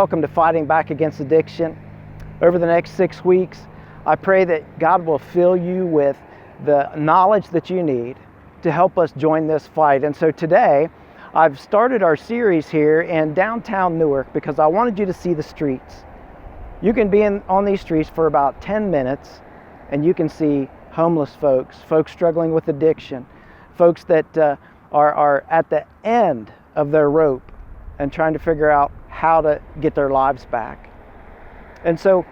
welcome to Fighting Back Against Addiction. Over the next 6 weeks, I pray that God will fill you with the knowledge that you need to help us join this fight. And so today, I've started our series here in downtown Newark because I wanted you to see the streets. You can be on these streets for about 10 minutes and you can see homeless folks, folks struggling with addiction, folks that are at the end of their rope and trying to figure out how to get their lives back. And so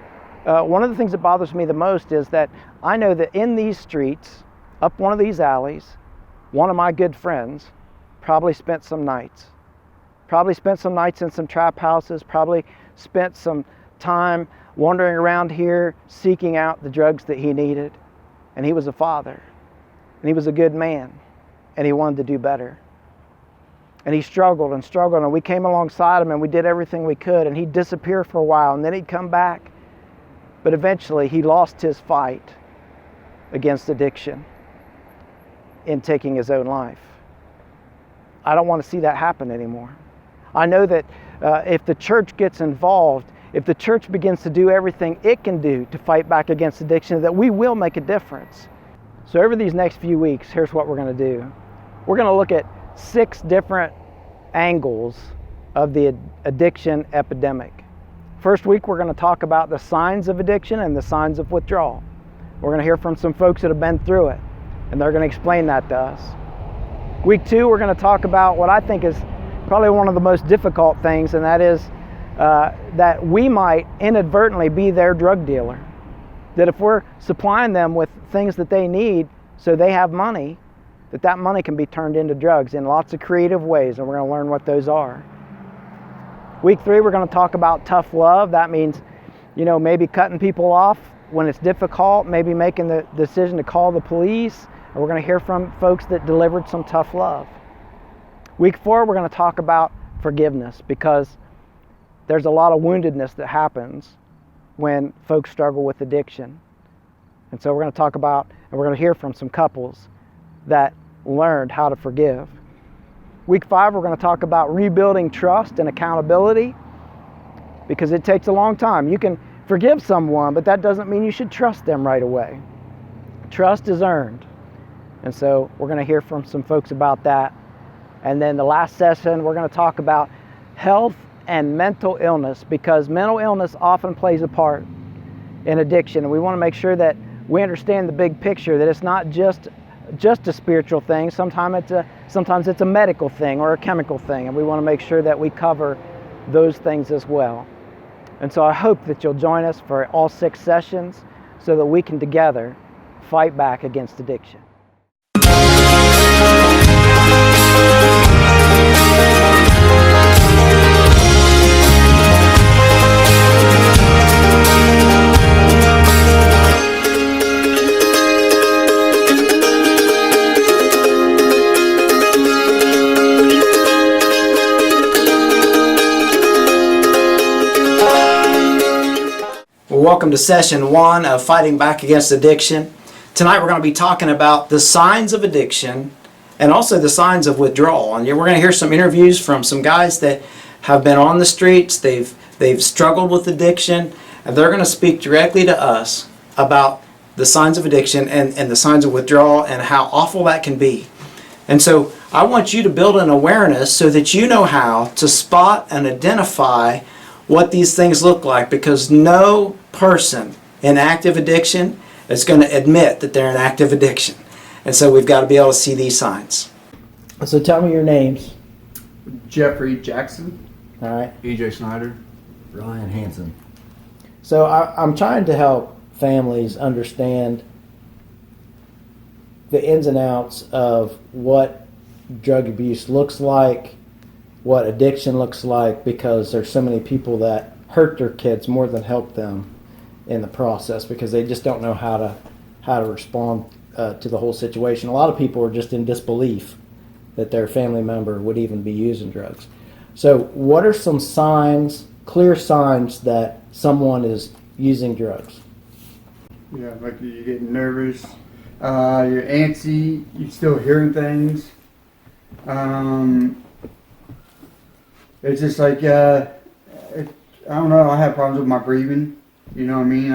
one of the things that bothers me the most is that I know that in these streets, up one of these alleys, one of my good friends probably spent some nights in some trap houses, probably spent some time wandering around here seeking out the drugs that he needed. And he was a father, and he was a good man, and he wanted to do better. And he struggled, and we came alongside him and we did everything we could, and he'd disappear for a while and then he'd come back. But eventually he lost his fight against addiction in taking his own life. I don't want to see that happen anymore. I know that if the church gets involved, if the church begins to do everything it can do to fight back against addiction, that we will make a difference. So over these next few weeks, here's what we're going to do. We're going to look at 6 different angles of the addiction epidemic. First week, we're going to talk about the signs of addiction and the signs of withdrawal. We're going to hear from some folks that have been through it, and they're going to explain that to us. Week 2, we're going to talk about what I think is probably one of the most difficult things, and that is that we might inadvertently be their drug dealer. That if we're supplying them with things that they need so they have money, that money can be turned into drugs in lots of creative ways, and we're going to learn what those are. Week 3, we're going to talk about tough love. That means, maybe cutting people off when it's difficult, maybe making the decision to call the police, and we're going to hear from folks that delivered some tough love. Week 4, we're going to talk about forgiveness, because there's a lot of woundedness that happens when folks struggle with addiction. And so we're going to talk about, and we're going to hear from some couples that learned how to forgive. Week 5, we're going to talk about rebuilding trust and accountability, because it takes a long time. You can forgive someone, but that doesn't mean you should trust them right away. Trust is earned. And so we're going to hear from some folks about that. And then the last session, we're going to talk about health and mental illness, because mental illness often plays a part in addiction. And we want to make sure that we understand the big picture, that it's not just a spiritual thing. Sometimes it's a medical thing or a chemical thing, and we want to make sure that we cover those things as well. And so I hope that you'll join us for all 6 sessions so that we can together fight back against addiction. Welcome to session 1 of Fighting Back Against Addiction. Tonight we're going to be talking about the signs of addiction and also the signs of withdrawal. And we're going to hear some interviews from some guys that have been on the streets, they've struggled with addiction, and they're going to speak directly to us about the signs of addiction and the signs of withdrawal and how awful that can be. And so I want you to build an awareness so that you know how to spot and identify what these things look like, because no person in active addiction is going to admit that they're in active addiction. And so we've got to be able to see these signs. So tell me your names. Jeffrey Jackson. All right. EJ Snyder. Ryan Hansen. So I'm trying to help families understand the ins and outs of what drug abuse looks like, what addiction looks like, because there's so many people that hurt their kids more than help them in the process, because they just don't know how to respond to the whole situation. A lot of people are just in disbelief that their family member would even be using drugs. So what are some signs, clear signs that someone is using drugs? Yeah, like you're getting nervous, you're antsy, you're still hearing things. It's just like I don't know. I have problems with my breathing. You know what I mean?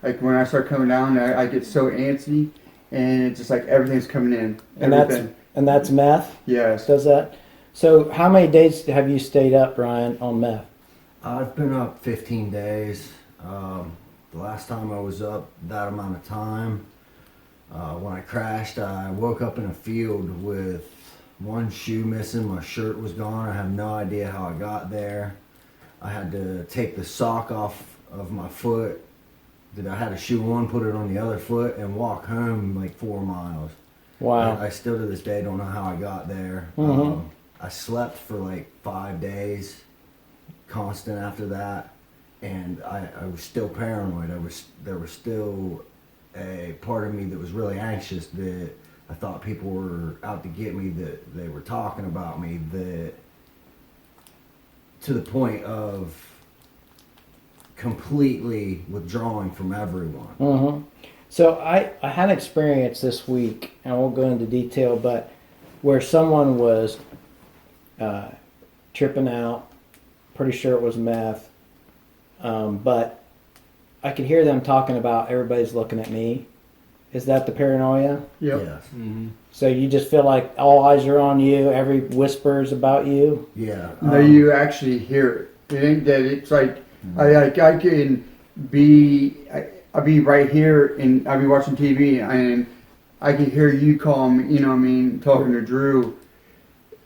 Like when I start coming down, I get so antsy, and it's just like everything's coming in. And Everything. that's meth. Yes. Does that? So how many days have you stayed up, Brian, on meth? I've been up 15 days. The last time I was up that amount of time, when I crashed, I woke up in a field with one shoe missing. My shirt was gone. I have no idea how I got there. I had to take the sock off of my foot that I had a shoe on, put it on the other foot, and walk home like 4 miles. Wow. I still to this day don't know how I got there. Mhm. I slept for like 5 days, constant after that, and I was still paranoid. There was still a part of me that was really anxious, that I thought people were out to get me, that they were talking about me, that to the point of completely withdrawing from everyone. Mm-hmm. So I had an experience this week, and I won't go into detail, but where someone was tripping out, pretty sure it was meth, but I could hear them talking about everybody's looking at me. Is that the paranoia? Yep. Yes. Mm-hmm. So you just feel like all eyes are on you, every whisper is about you? Yeah. No, you actually hear it. It ain't that. It's like I can be. I'll be right here and I'll be watching TV and I can hear you call me. You know what I mean? Talking to Drew,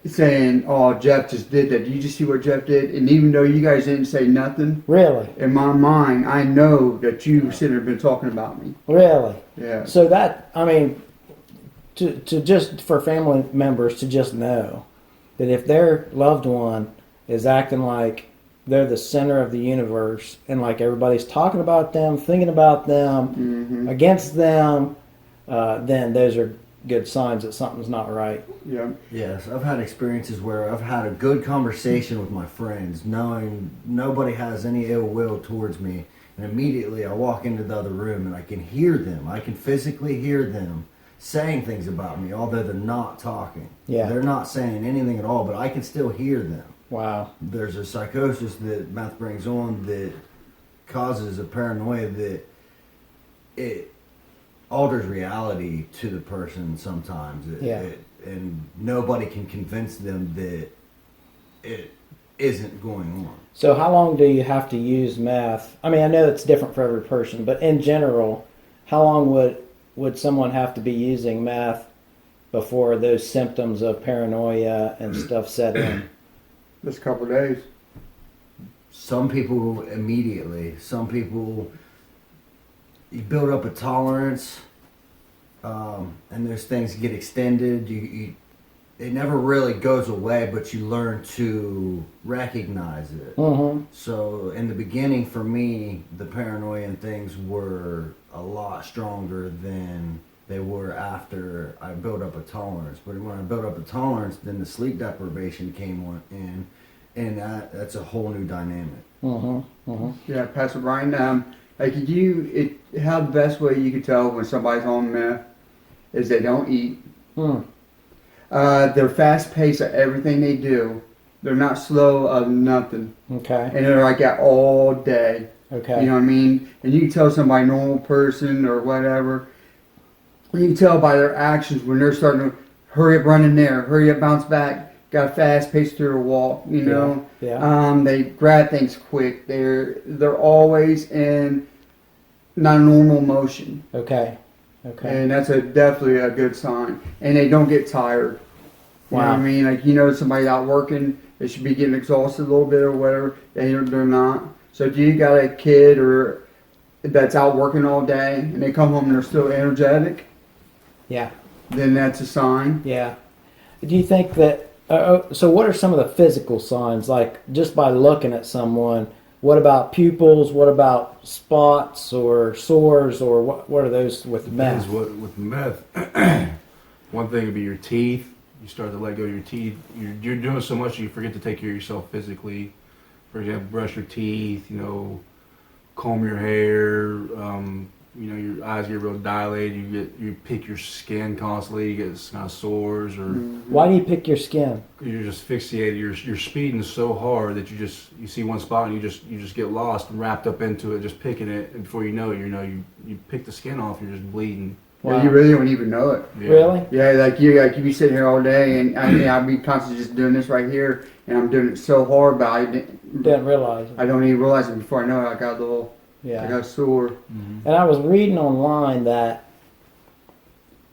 saying, "Oh, Jeff just did that. Did you just see what Jeff did?" And even though you guys didn't say nothing, Really? in my mind, I know that you sitting there been talking about me. Really? Yeah. So that, I mean, to just for family members to just know that if their loved one is acting like they're the center of the universe and like everybody's talking about them, thinking about them, Mm-hmm. against them, then those are good signs that something's not right. Yeah. Yes, I've had experiences where I've had a good conversation with my friends, knowing nobody has any ill will towards me, and immediately I walk into the other room and I can hear them. I can physically hear them saying things about me, although they're not talking. Yeah. They're not saying anything at all, but I can still hear them. Wow. There's a psychosis that meth brings on that causes a paranoia that it alters reality to the person sometimes. And nobody can convince them that it isn't going on. So how long do you have to use meth? I mean, I know it's different for every person, but in general, how long would someone have to be using meth before those symptoms of paranoia and stuff set in? Just a couple of days. Some people immediately. Some people, you build up a tolerance, and those things get extended. It never really goes away, but you learn to recognize it. Mm-hmm. So in the beginning, for me, the paranoia and things were a lot stronger than they were after I built up a tolerance. But when I built up a tolerance, then the sleep deprivation came in, and that's a whole new dynamic. Mm-hmm. Mm-hmm. Yeah, Pastor Brian. Like how the best way you could tell when somebody's on meth is they don't eat. Mm. They're fast paced at everything they do. They're not slow of nothing, Okay. and they're like that all day. Okay. You know what I mean? And you can tell somebody, normal person or whatever. You can tell by their actions when they're starting to hurry up, run in there, hurry up, bounce back. Got a fast pace through their walk. You know. Yeah. They grab things quick. They're always in not normal motion. Okay. Okay. And that's definitely a good sign. And they don't get tired. You know what I Wow. mean? Like, somebody out working, they should be getting exhausted a little bit or whatever. They're not. So if you got a kid or that's out working all day and they come home and they're still energetic, Yeah. then that's a sign. Yeah. Do you think that? So what are some of the physical signs? Like just by looking at someone. What about pupils? What about spots or sores or what are those with meth? Depends what with meth. One thing would be your teeth. You start to let go of your teeth. You're doing so much you forget to take care of yourself physically. For example, brush your teeth. Comb your hair. you know, your eyes get real dilated. You pick your skin constantly. You get kind of sores, or Why do you pick your skin? you're just fixated. You're speeding so hard that you see one spot and you just get lost and wrapped up into it, just picking it, and before you know it, you pick the skin off. You're just bleeding. Yeah, you really don't even know it. Yeah. Really? Yeah, like you be sitting here all day, and I'd be constantly just doing this right here, and I'm doing it so hard, but Didn't realize it. I don't even realize it before I know it. I got a little, I Yeah. got sore. Mm-hmm. And I was reading online that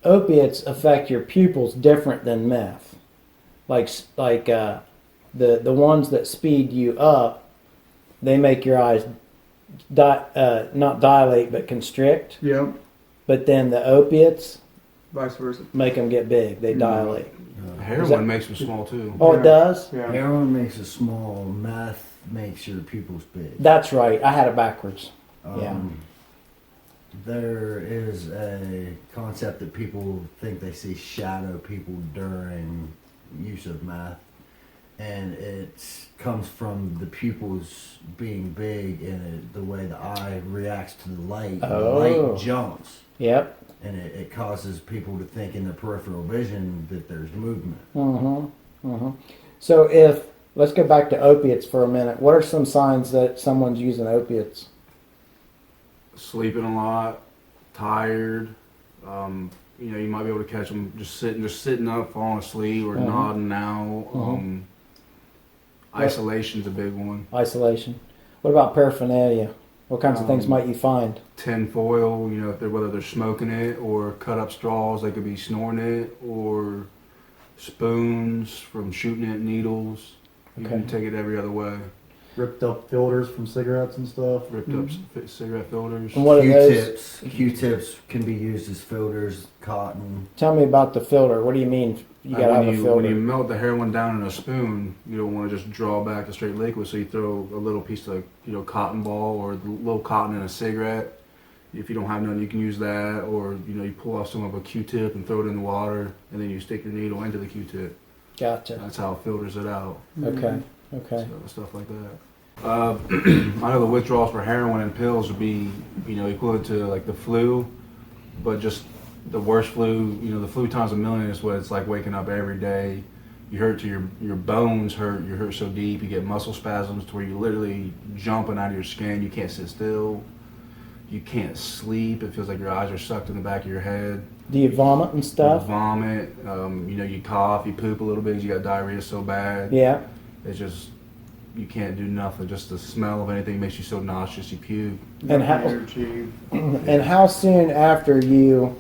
opiates affect your pupils different than meth. Like the ones that speed you up, they make your eyes not dilate but constrict. Yep, But then the opiates vice versa. make them get big. They dilate. Heroin makes them small too. Oh, it does? Yeah. Heroin makes us small. Meth makes your pupils big. That's right. I had it backwards. Yeah. There is a concept that people think they see shadow people during use of meth, and it comes from the pupils being big and the way the eye reacts to the light. The Oh. light jumps, Yep. and it causes people to think in their peripheral vision that there's movement. So let's go back to opiates for a minute. What are some signs that someone's using opiates? Sleeping a lot, tired. You know, you might be able to catch them just sitting up, falling asleep, or nodding out. Isolation's a big one. Isolation. What about paraphernalia? What kinds of things might you find? Tin foil, you know, whether they're smoking it or cut up straws, they could be snoring it, or spoons from shooting at needles. You Okay. can take it every other way. Ripped up filters from cigarettes and stuff. Ripped up cigarette filters. And what are those? Q-tips. Q-tips can be used as filters. Cotton. Tell me about the filter. What do you mean you got to have a when you filter? melt the heroin down in a spoon, you don't want to just draw back the straight liquid, so you throw a little piece of cotton ball or a little cotton in a cigarette. If you don't have none, you can use that, or you pull off some of a Q-tip and throw it in the water, and then you stick your needle into the Q-tip. Gotcha. That's how it filters it out. Okay. Okay. So, stuff like that. I know the withdrawals for heroin and pills would be, equivalent to like the flu, but just the worst flu. The flu times a million is what it's like waking up every day. You hurt to your bones hurt. You hurt so deep. You get muscle spasms to where you're literally jumping out of your skin. You can't sit still. You can't sleep. It feels like your eyes are sucked in the back of your head. Do you vomit and You stuff? vomit. You cough. You poop a little bit because you got diarrhea so bad. Yeah. It's just, you can't do nothing. Just the smell of anything makes you so nauseous, you puke. And how- Energy. And how soon after you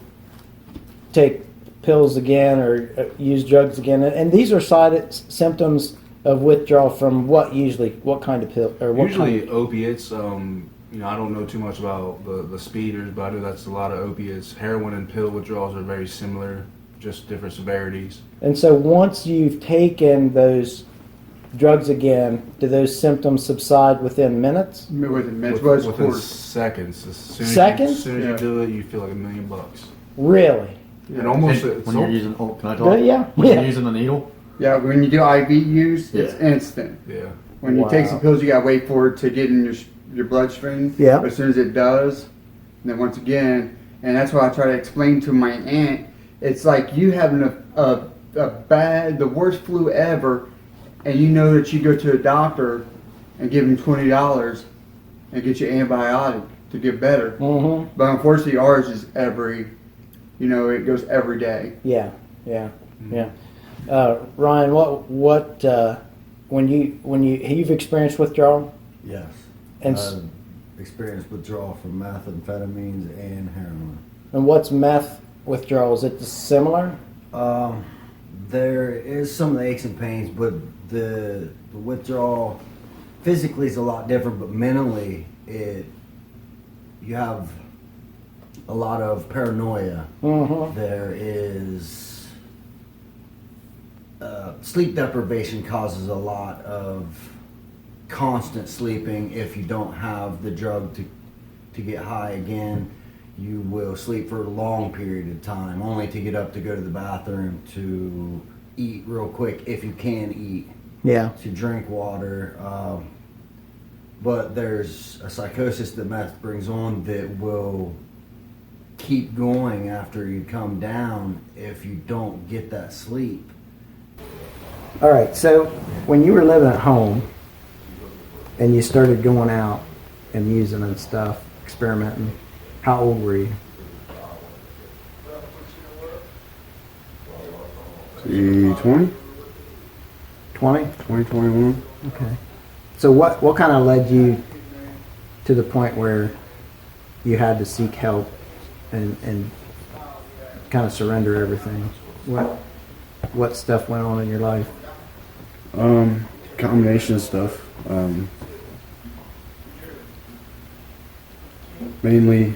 take pills again or use drugs again? And these are symptoms of withdrawal from what usually? What kind of pill or what Usually kind? opiates. I don't know too much about the speeders, but I know that's a lot of opiates. Heroin and pill withdrawals are very similar, just different severities. And so once you've taken those drugs again, do those symptoms subside within minutes? Within minutes, but it's Within quarters. seconds. Seconds? As soon as Yeah. you do it, you feel like $1 million. Really? And almost When it's you're al- using, can I talk? Good, yeah. When Yeah. you're using the needle, Yeah, when you do IV use, it's Yeah. instant. yeah. When you take some Wow. pills, you gotta wait for it to get in your bloodstream. Yeah. But as soon as it does, then once again, and that's why I try to explain to my aunt, it's like you having the worst flu ever, and you know that you go to a doctor and give him $20 and get you antibiotic to get better. Mm-hmm. But unfortunately, ours is it goes every day. Yeah. Yeah. Yeah. Ryan, when you've experienced withdrawal? Yes. And Experienced withdrawal from methamphetamines and heroin. And what's meth withdrawal? Is it similar? There is some of the aches and pains, but the withdrawal physically is a lot different, but mentally you have a lot of paranoia. Mm-hmm. There is sleep deprivation causes a lot of constant sleeping. If you don't have the drug to get high again, you will sleep for a long period of time, only to get up to go to the bathroom, to eat real quick if you can eat, Yeah. to drink water. But there's a psychosis that meth brings on that will keep going after you come down if you don't get that sleep. All right, so when you were living at home and you started going out and using and stuff, experimenting, how old were you? See, 20, 20? 21. Okay. So what kind of led you to the point where you had to seek help and kind of surrender everything? What stuff went on in your life? Combination of stuff. Mainly,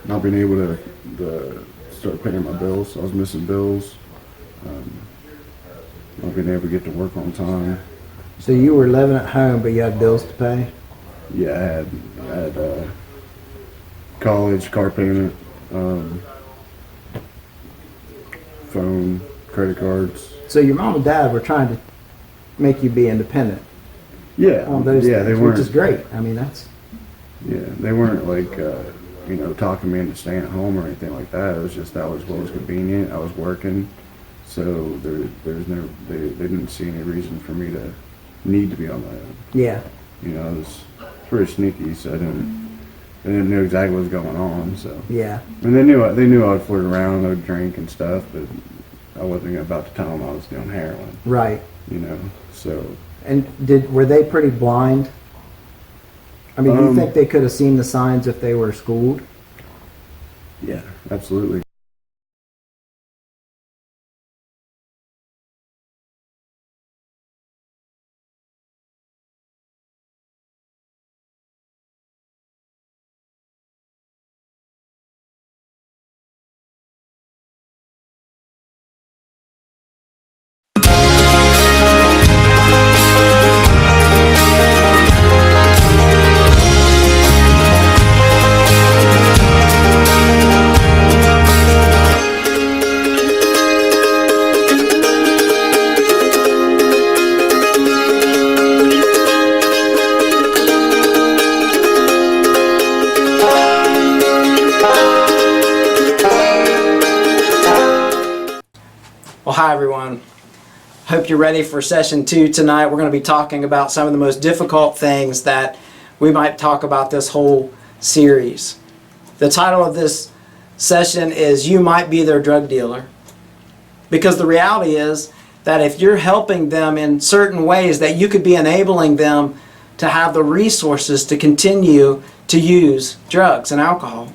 not being able to start paying my bills. I was missing bills. Not being able to get to work on time. So you were living at home, but you had bills to pay? Yeah, I had college, car payment, phone, credit cards. So your mom and dad were trying to make you be independent Yeah, on those yeah, things, they which weren't. is great. I mean, that's Yeah, they weren't like, talking me into staying at home or anything like that. It was just that was what was convenient. I was they didn't see any reason for me to need to be on my own. yeah, I was pretty sneaky, so they didn't know exactly what was going on. So, yeah. and they knew I'd flirt around, I'd drink and stuff, but I wasn't about to tell them I was doing heroin. Right. So. And were they pretty blind? I mean, do you Um, think they could have seen the signs if they were schooled? Yeah, absolutely. Well, hi everyone. Hope you're ready for session 2 tonight. We're going to be talking about some of the most difficult things that we might talk about this whole series. The title of this session is You Might Be Their Drug Dealer. Because the reality is that if you're helping them in certain ways, that you could be enabling them to have the resources to continue to use drugs and alcohol.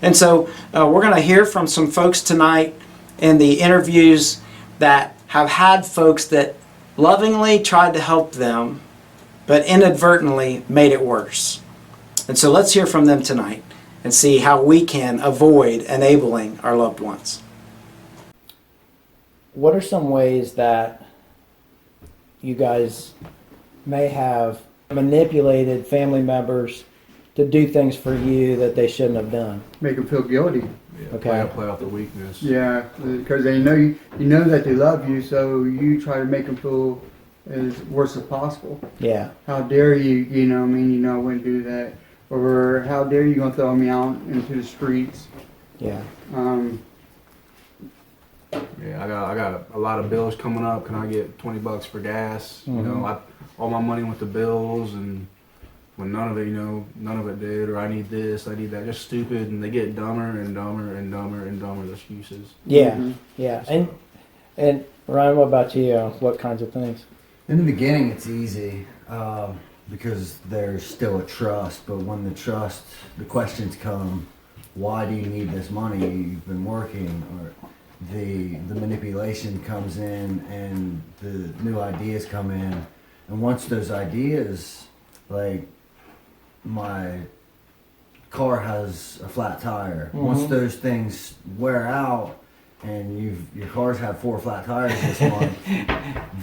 And so we're going to hear from some folks tonight in the interviews that have had folks that lovingly tried to help them, but inadvertently made it worse. And so let's hear from them tonight and see how we can avoid enabling our loved ones. What are some ways that you guys may have manipulated family members to do things for you that they shouldn't have done? Make them feel guilty. Yeah, Okay. play out the weakness. Yeah, because they know you know that they love you, so you try to make them feel as worse as possible. Yeah. How dare you? I wouldn't do that. Or how dare you gonna throw me out into the streets? Yeah. Yeah, I got a lot of bills coming up. Can I get $20 for gas? All my money went to bills, and when none of it did, or I need this, I need that. Just stupid, and they get dumber and dumber and dumber and dumber, the excuses. Yeah. Mhm. Yeah. And Ryan, what about you? What kinds of things? In the beginning, it's easy because there's still a trust. But when the questions come, why do you need this money? You've been working, or the manipulation comes in, and the new ideas come in. And once those ideas, like my car has a flat tire. Once those things wear out, and your cars have 4 flat tires this month,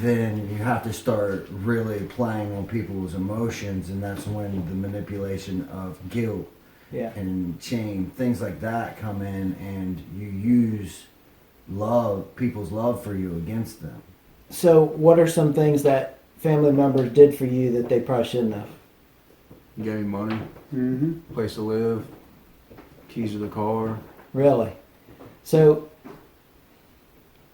then you have to start really playing on people's emotions, and that's when the manipulation of guilt Yeah. and shame, things like that come in, and you use people's love for you against them. So, what are some things that family members did for you that they probably shouldn't have? You gave me money, Mm-hmm. place to live, keys to the car. Really? So,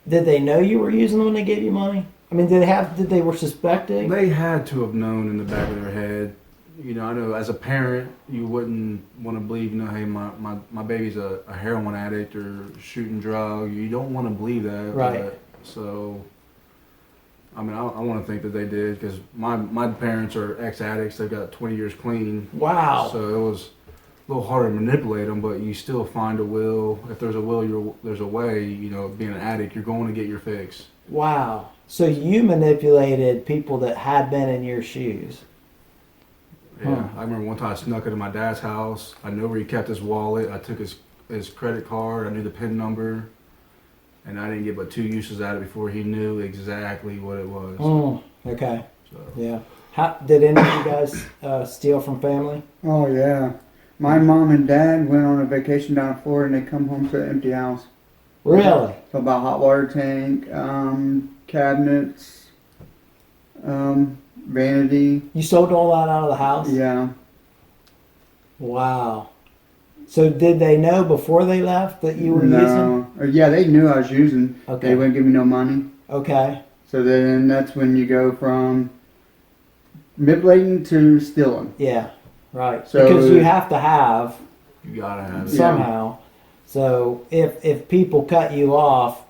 did they know you were using them when they gave you money? I mean, did they were suspecting? They had to have known in the back of their head. You know, I know as a parent, you wouldn't want to believe, you know, hey, my baby's a heroin addict or shooting drugs. You don't want to believe that. Right. So, I mean, I want to think that they did because my parents are ex-addicts. They've got 20 years clean. Wow. So it was a little harder to manipulate them, but you still find a will. If there's a will, there's a way. You know, being an addict, you're going to get your fix. Wow. So you manipulated people that had been in your shoes. Yeah, I remember one time I snuck into my dad's house. I knew where he kept his wallet. I took his credit card. I knew the PIN number, and I didn't get but 2 uses out of it before he knew exactly what it was. Okay. So. Yeah. How did any of you guys steal from family? Oh yeah. My mom and dad went on a vacation down in Florida and they come home to an empty house. Really? So about hot water tank, cabinets, vanity. You sold all that out of the house? Yeah. Wow. So did they know before they left that you were using? No. Or, yeah, they knew I was using. Okay. They wouldn't give me no money. Okay. So then that's when you go from manipulating to stealing. Yeah. Right. So- because you have to have You gotta have it. somehow. So if people cut you off,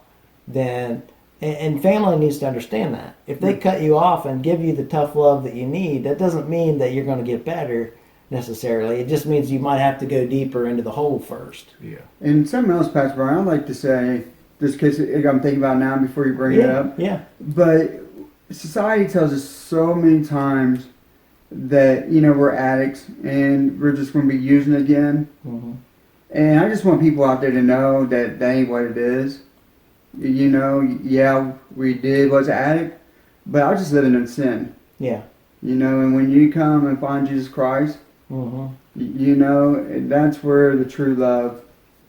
then and family needs to understand that. If they cut you off and give you the tough love that you need, that doesn't mean that you're going to get better necessarily. It just means you might have to go deeper into the hole first. Yeah. And something else, Pastor Brian, I'd like to say, just in case I'm thinking about now before you bring it up. Yeah. But society tells us so many times that, you know, we're addicts and we're just going to be using again. Mm-hmm. And I just want people out there to know that that ain't what it is. You know, yeah, we was an addict, but I was just living in sin. Yeah. You know, and when you come and find Jesus Christ, Mm-hmm. you know, that's where the true love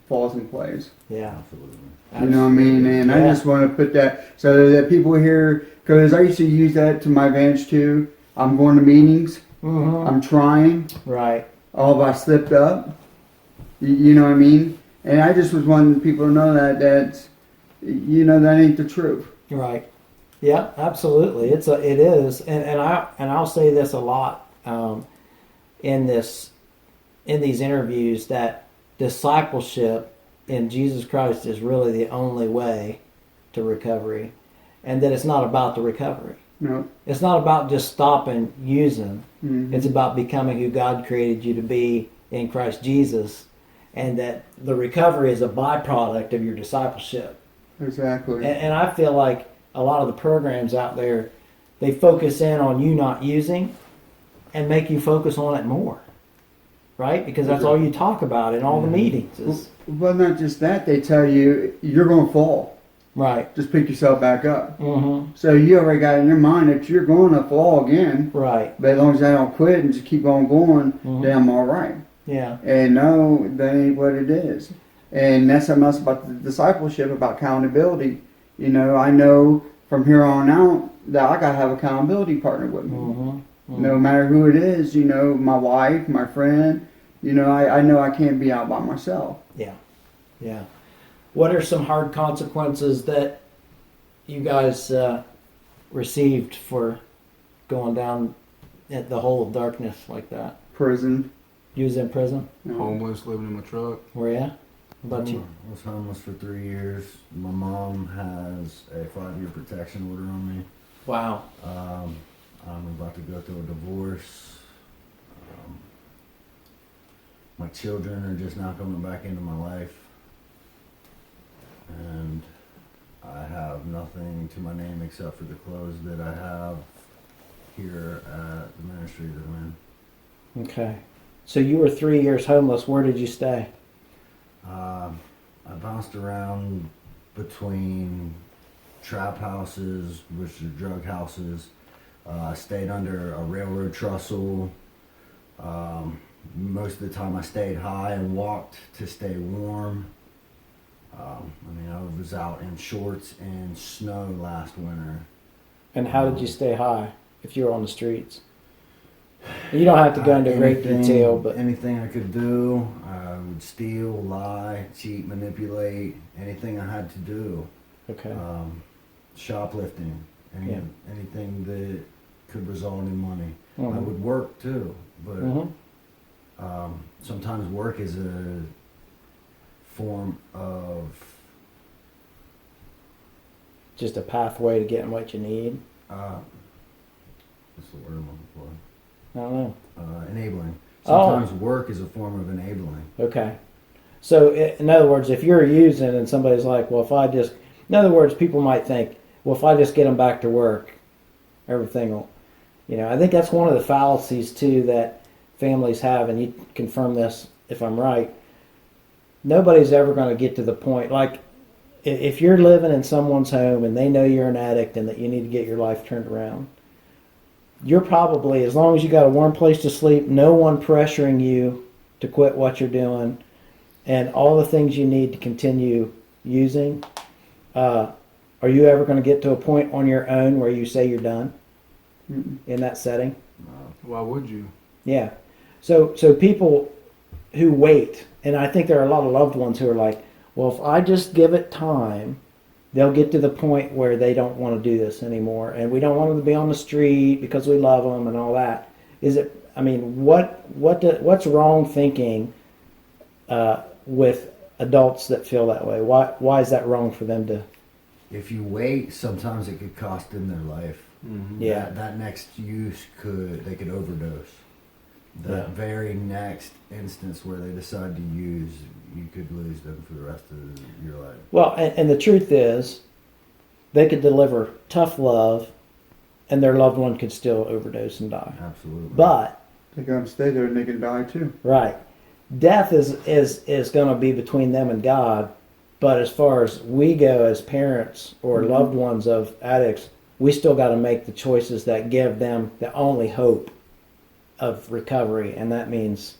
falls in place. Yeah. Absolutely. You know what I mean? And I just want to put that so that people hear, because I used to use that to my advantage too. I'm going to meetings. Mm-hmm. I'm trying. Right. Oh, if I slipped up. You know what I mean? And I just was wanting people to know that you know, that ain't the truth. Right. Yeah, absolutely. It is, and I'll say this a lot in these interviews, that discipleship in Jesus Christ is really the only way to recovery, and that it's not about the recovery. No. It's not about just stopping using. Mm-hmm. It's about becoming who God created you to be in Christ Jesus, and that the recovery is a byproduct of your discipleship. Exactly. And I feel like a lot of the programs out there, they focus in on you not using and make you focus on it more. Right? Because that's all you talk about in all the meetings. Is, Well, not just that. They tell you you're going to fall. right. Just pick yourself back up. Mm-hmm. So you already got in your mind that you're going to fall again. Right. But as long as I don't quit and just keep on going, Mhm. then I'm all right. Yeah. And no, that ain't what it is. And that's something else about the discipleship, about accountability. You know, I know from here on out that I got to have an accountability partner with me. Mm-hmm. No matter who it is, you know, my wife, my friend, you know I can't be out by myself. Yeah. Yeah. What are some hard consequences that you guys received for going down the hole of darkness like that? Prison. You was in prison? You know. Homeless, living in my truck. Were ya? What about you? I was homeless for 3 years. My mom has a 5-year protection order on me. Wow. I'm about to go through a divorce. My children are just now coming back into my life. And I have nothing to my name except for the clothes that I have here at the ministry that I'm in. Okay. So you were 3 years homeless. Where did you stay? I bounced around between trap houses, which are drug houses. I stayed under a railroad trestle. Most of the time I stayed high and walked to stay warm. I was out in shorts and snow last winter. And how did you stay high if you were on the streets? You don't have to go into great detail, but anything I could do. I would steal, lie, cheat, manipulate, anything I had to do. Okay. Shoplifting, Yeah. anything that could result in money. I Mhm. would work too, but Mhm. sometimes work is a form of Just a pathway to getting what you need. what's the word I'm looking for? I don't know. Enabling. Oh. Sometimes work is a form of enabling. Okay. So, in other words, if you're using and somebody's like, well, if I just, in other words, people might think, well, if I just get them back to work, everything will, I think that's one of the fallacies too that families have, and you confirm this if I'm right. Nobody's ever going to get to the point, like, if you're living in someone's home and they know you're an addict and that you need to get your life turned around, you're probably, as long as you got a warm place to sleep, no one pressuring you to quit what you're doing, and all the things you need to continue using, are you ever going to get to a point on your own where you say you're done in that setting? Why would you? Yeah. So people who wait, and I think there are a lot of loved ones who are like, well, if I just give it time, they'll get to the point where they don't want to do this anymore, and we don't want them to be on the street because we love them and all that. Is it? I mean, what's wrong thinking with adults that feel that way? Why is that wrong for them to? If you wait, sometimes it could cost them their life. Mm-hmm. Yeah. That next use they could overdose. That Yeah. very next instance where they decide to use, you could lose them for the rest of your life. Well, and the truth is, they could deliver tough love, and their loved one could still overdose and die. Absolutely. But They can stay there and they can die too. right, death is going to be between them and God. But as far as we go as parents or loved ones of addicts, we still got to make the choices that give them the only hope of recovery, and that means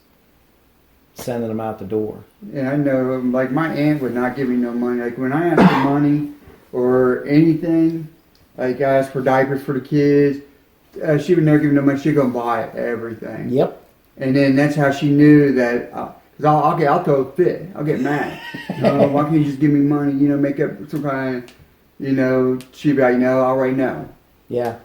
sending them out the door. Yeah, I know. Like my aunt would not give me no money. Like when I asked for money or anything, like I asked for diapers for the kids, she would never give me no money. She'd go and buy everything. Yep. And then that's how she knew that. Cause I'll throw a fit. I'll get mad. Why can't you just give me money? Make up some kind of, she'd be like, I already know. Yeah.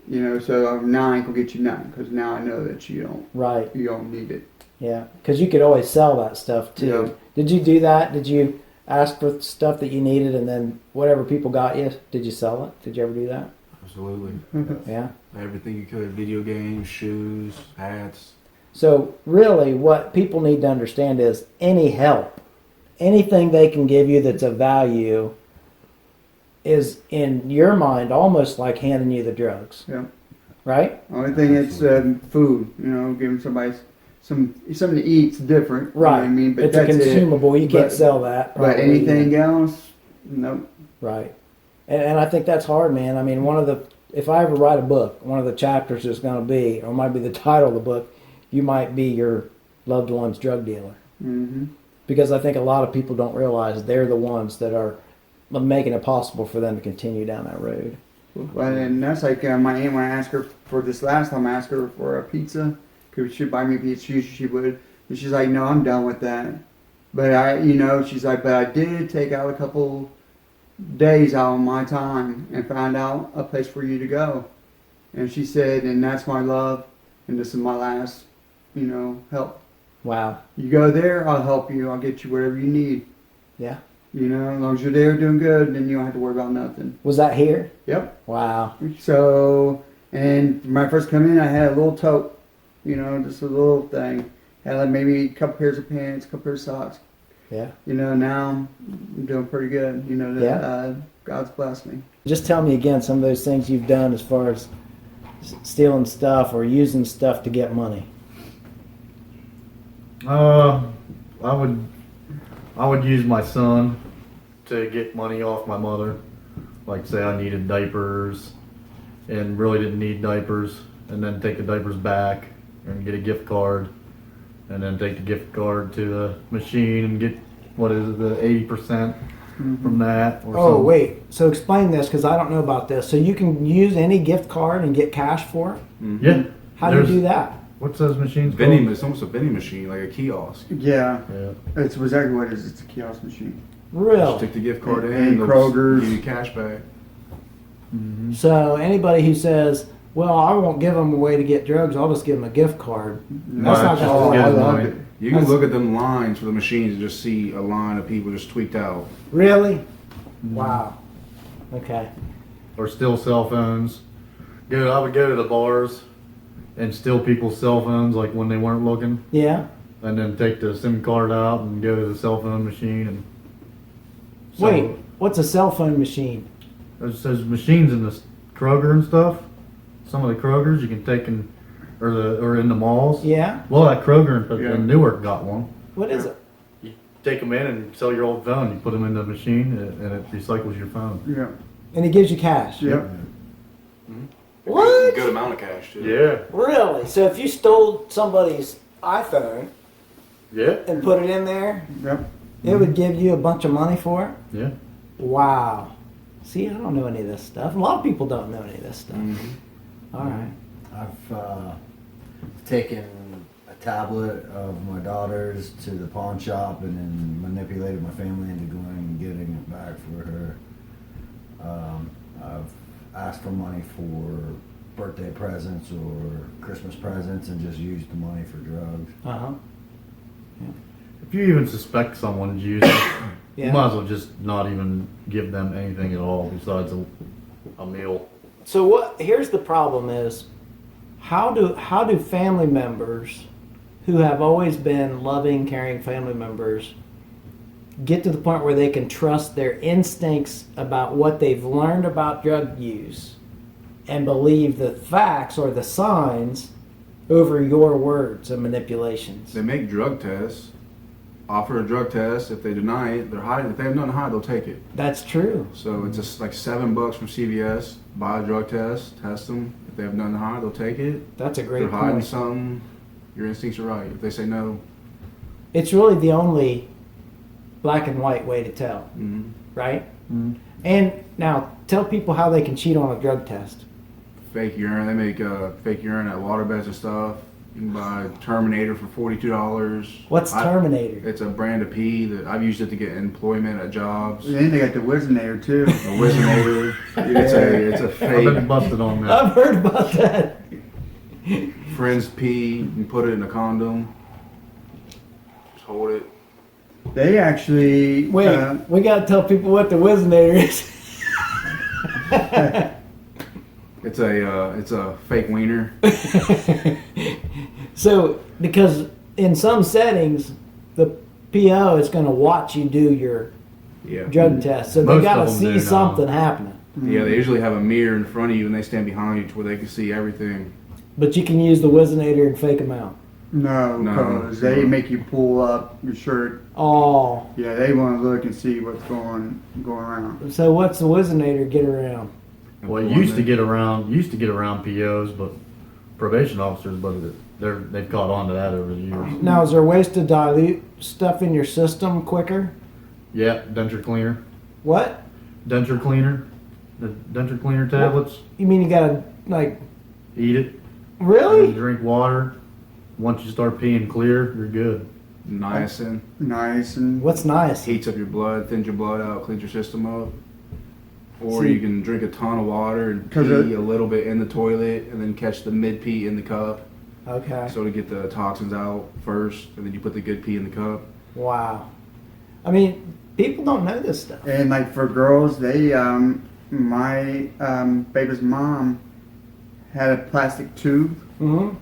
So now I ain't gonna get you nothing because now I know that you Right. don't need it. Yeah. Because you could always sell that stuff too. Yeah. Did you do that? Did you ask for stuff that you needed, and then whatever people got you, did you sell it? Did you ever do that? Absolutely. Yeah. Everything you could. Video games, shoes, hats. So really what people need to understand is any help, anything they can give you that's of value is in your mind almost like handing you the drugs. Yeah. Right? Only thing it's food. Giving somebody something to eat's different. You know Right. what I mean, but It's a that's it. consumable. You can't But- sell that. But probably, anything else, nope. Right. And I think that's hard, man. I mean, if I ever write a book, one of the chapters is going to be, or might be the title of the book, you might be your loved one's drug dealer. Mm-hmm. Because I think a lot of people don't realize they're the ones that are making it possible for them to continue down that road. Well, and that's like my aunt when I asked her for this last time. I asked her for a pizza because she'd buy me a pizza. Usually she would, and she's like, "No, I'm done with that." But she's like, "But I did take out a couple days out of my time and found out a place for you to go." And she said, "And that's my love, and this is my last, help. Wow. You go there, I'll help you. I'll get you whatever you need. Yeah. As long as you're there doing good, then you don't have to worry about nothing." Was that here? Yep. Wow. So, and when I first come in, I had a little tote, just a little thing. Had like maybe a couple pairs of pants, a couple pairs of socks. Yeah. Now I'm doing pretty good. God's blessed me. Just tell me again some of those things you've done as far as stealing stuff or using stuff to get money. I would use my son to get money off my mother. Like say I needed diapers and really didn't need diapers, and then take the diapers back and get a gift card, and then take the gift card to the machine and get the 80% from that. Or Oh, something. wait. So explain this because I don't know about this. So you can use any gift card and get cash for it? Yeah. How do you There's- do that? What's those machines Vending, called? it's almost a vending machine, like a kiosk. Yeah, Yeah. it's exactly what it is. It's a kiosk machine. Just Really? stick the gift card in, And they'll Kroger's. give you cash back. So anybody who says, "Well, I won't give them a way to get drugs. I'll just give them a gift card." That's not just gonna Oh, work. get I his love money. it. You can That's- look at them lines for the machines and just see a line of people just tweaked out. Really? Wow. Okay. Or steal cell phones. I would go to the bars and steal people's cell phones like when they weren't looking, Yeah. and then take the SIM card out and go to the cell phone machine and. sell Wait, it. what's a cell phone machine? There's machines in the Kroger and stuff. Some of the Krogers you can take in, or in the malls. Yeah. Well, that Kroger Yeah. in Newark got one. What is it? You take them in and sell your old phone. You put them in the machine and it recycles your phone. Yeah. And it gives you cash. Yep. What? Good amount of cash, too. Yeah. Really? So if you stole somebody's iPhone Yeah. and put it in there, Yep. it would give you a bunch of money for it? Yeah. Wow. See, I don't know any of this stuff. A lot of people don't know any of this stuff. All right. I've taken a tablet of my daughter's to the pawn shop and then manipulated my family into going and getting it back for her. I've asked for money for birthday presents or Christmas presents and just used the money for drugs. Uh-huh. If you even suspect someone's using it, Yeah. you might as well just not even give them anything at all besides a meal. So what? Here's the problem: is how do family members who have always been loving, caring family members get to the point where they can trust their instincts about what they've learned about drug use and believe the facts or the signs over your words and manipulations? They make drug tests, offer a drug test. If they deny it, they're hiding. If they have nothing to hide, they'll take it. That's true. So it's just like $7 from CVS. Buy a drug test, test them. If they have nothing to hide, they'll take it. That's a If great they're hiding point. something, your instincts are right. If they say no, It's really the only black and white way to tell, right? And now tell people how they can cheat on a drug test. fake urine. They make fake urine at waterbeds and stuff. You can buy Terminator for $42. What's Terminator? It's a brand of pee that I've used it to get employment at jobs. And then they got the Wizinator too. A Wizinator. It's a I've been fake busted on that. I've heard about that. friend's pee. You can put it in a condom. Just hold it. They actually. Wait, we gotta tell people what the Wizinator is. It's a fake wiener. So, because in some settings, the PO is going to watch you do your Yeah. drug test, so they Most got to of them see do now. something happening. Yeah, they usually have a mirror in front of you and they stand behind you to where they can see everything. But you can use the Wizinator and fake them out. No, No. because they make you pull up your shirt. Oh, Yeah, they want to look and see what's going around. so what's the Wizinator get around? Well, it used to get around POs, but probation officers, but they've caught on to that over the years. Now, is there ways to dilute stuff in your system quicker? Yeah, denture cleaner, What? the denture cleaner tablets. You mean you gotta, like, Eat it. And really? drink water. Once you start peeing clear, you're good. Niacin Nice and What's nice? heats up your blood, thins your blood out, cleans your system up. Or See- you can drink a ton of water and 'Cause pee it- a little bit in the toilet and then catch the mid pee in the cup. Okay. So to get the toxins out first, and then you put the good pee in the cup. Wow. I mean, people don't know this stuff. and like for girls, they my baby's mom had a plastic tube, Mm-hmm.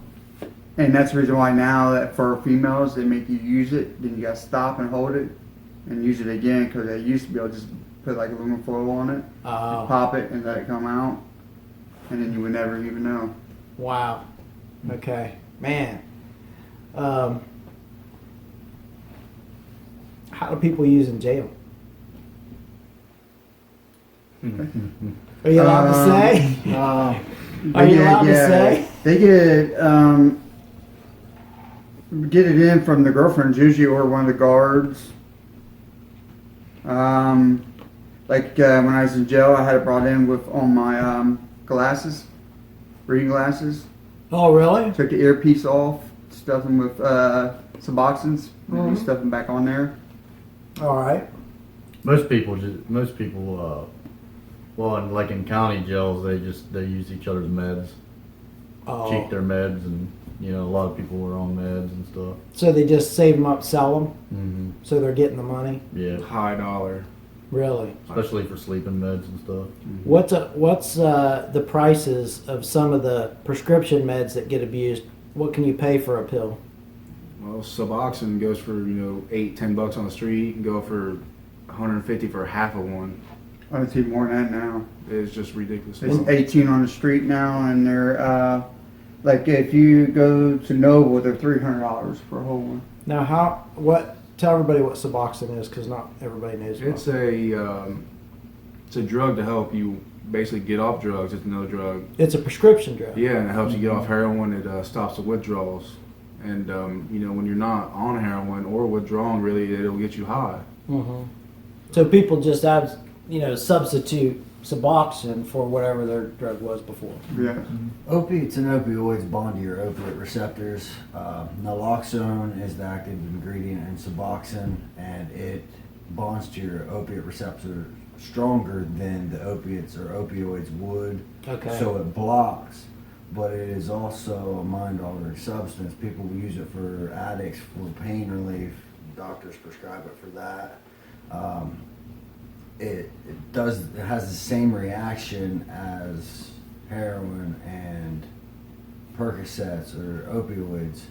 and that's the reason why now that for females they make you use it. Then you gotta stop and hold it and use it again because they used to be able to just put like aluminum foil on it, Oh, pop it, and let it come out, and then you would never even know. wow. Okay. Man. How do people use in jail? Are you allowed to say? Are you allowed to say? They get it in from the girlfriends usually or one of the guards. When I was in jail, I had it brought in with on my glasses, reading glasses. Oh, really? Took the earpiece off, stuffed them with Suboxones, and stuff them back on there. All right. Most people, well, like in county jails, they use each other's meds, cheat Oh, their meds, and a lot of people were on meds and stuff. so they just save them up, sell them, Mm-hmm. so they're getting the money. Yeah, High dollar. Really? especially for sleeping meds and stuff. What's the prices of some of the prescription meds that get abused? What can you pay for a pill? Well, Suboxone goes for $8-10 on the street. You can go for $150 for half of one. I see more than that now. It's just ridiculous. It's 18 on the street now, and they're like if you go to Noble, they're $300 for a whole one. Now, tell everybody what Suboxone is, because not everybody knows. It's a drug to help you basically get off drugs. It's no drug. It's a prescription drug. Yeah, and it helps you get off heroin. It stops the withdrawals. And when you're not on heroin or withdrawing, really, it'll get you high. hmm So people just add, substitute Suboxone for whatever their drug was before. Yeah. Opiates and opioids bond to your opiate receptors. Naloxone is the active ingredient in Suboxone, and it bonds to your opiate receptor stronger than the opiates or opioids would. Okay. So it blocks, but it is also a mind-altering substance. People use it for addicts for pain relief. Doctors prescribe it for that. It has the same reaction as heroin and Percocets or opioids.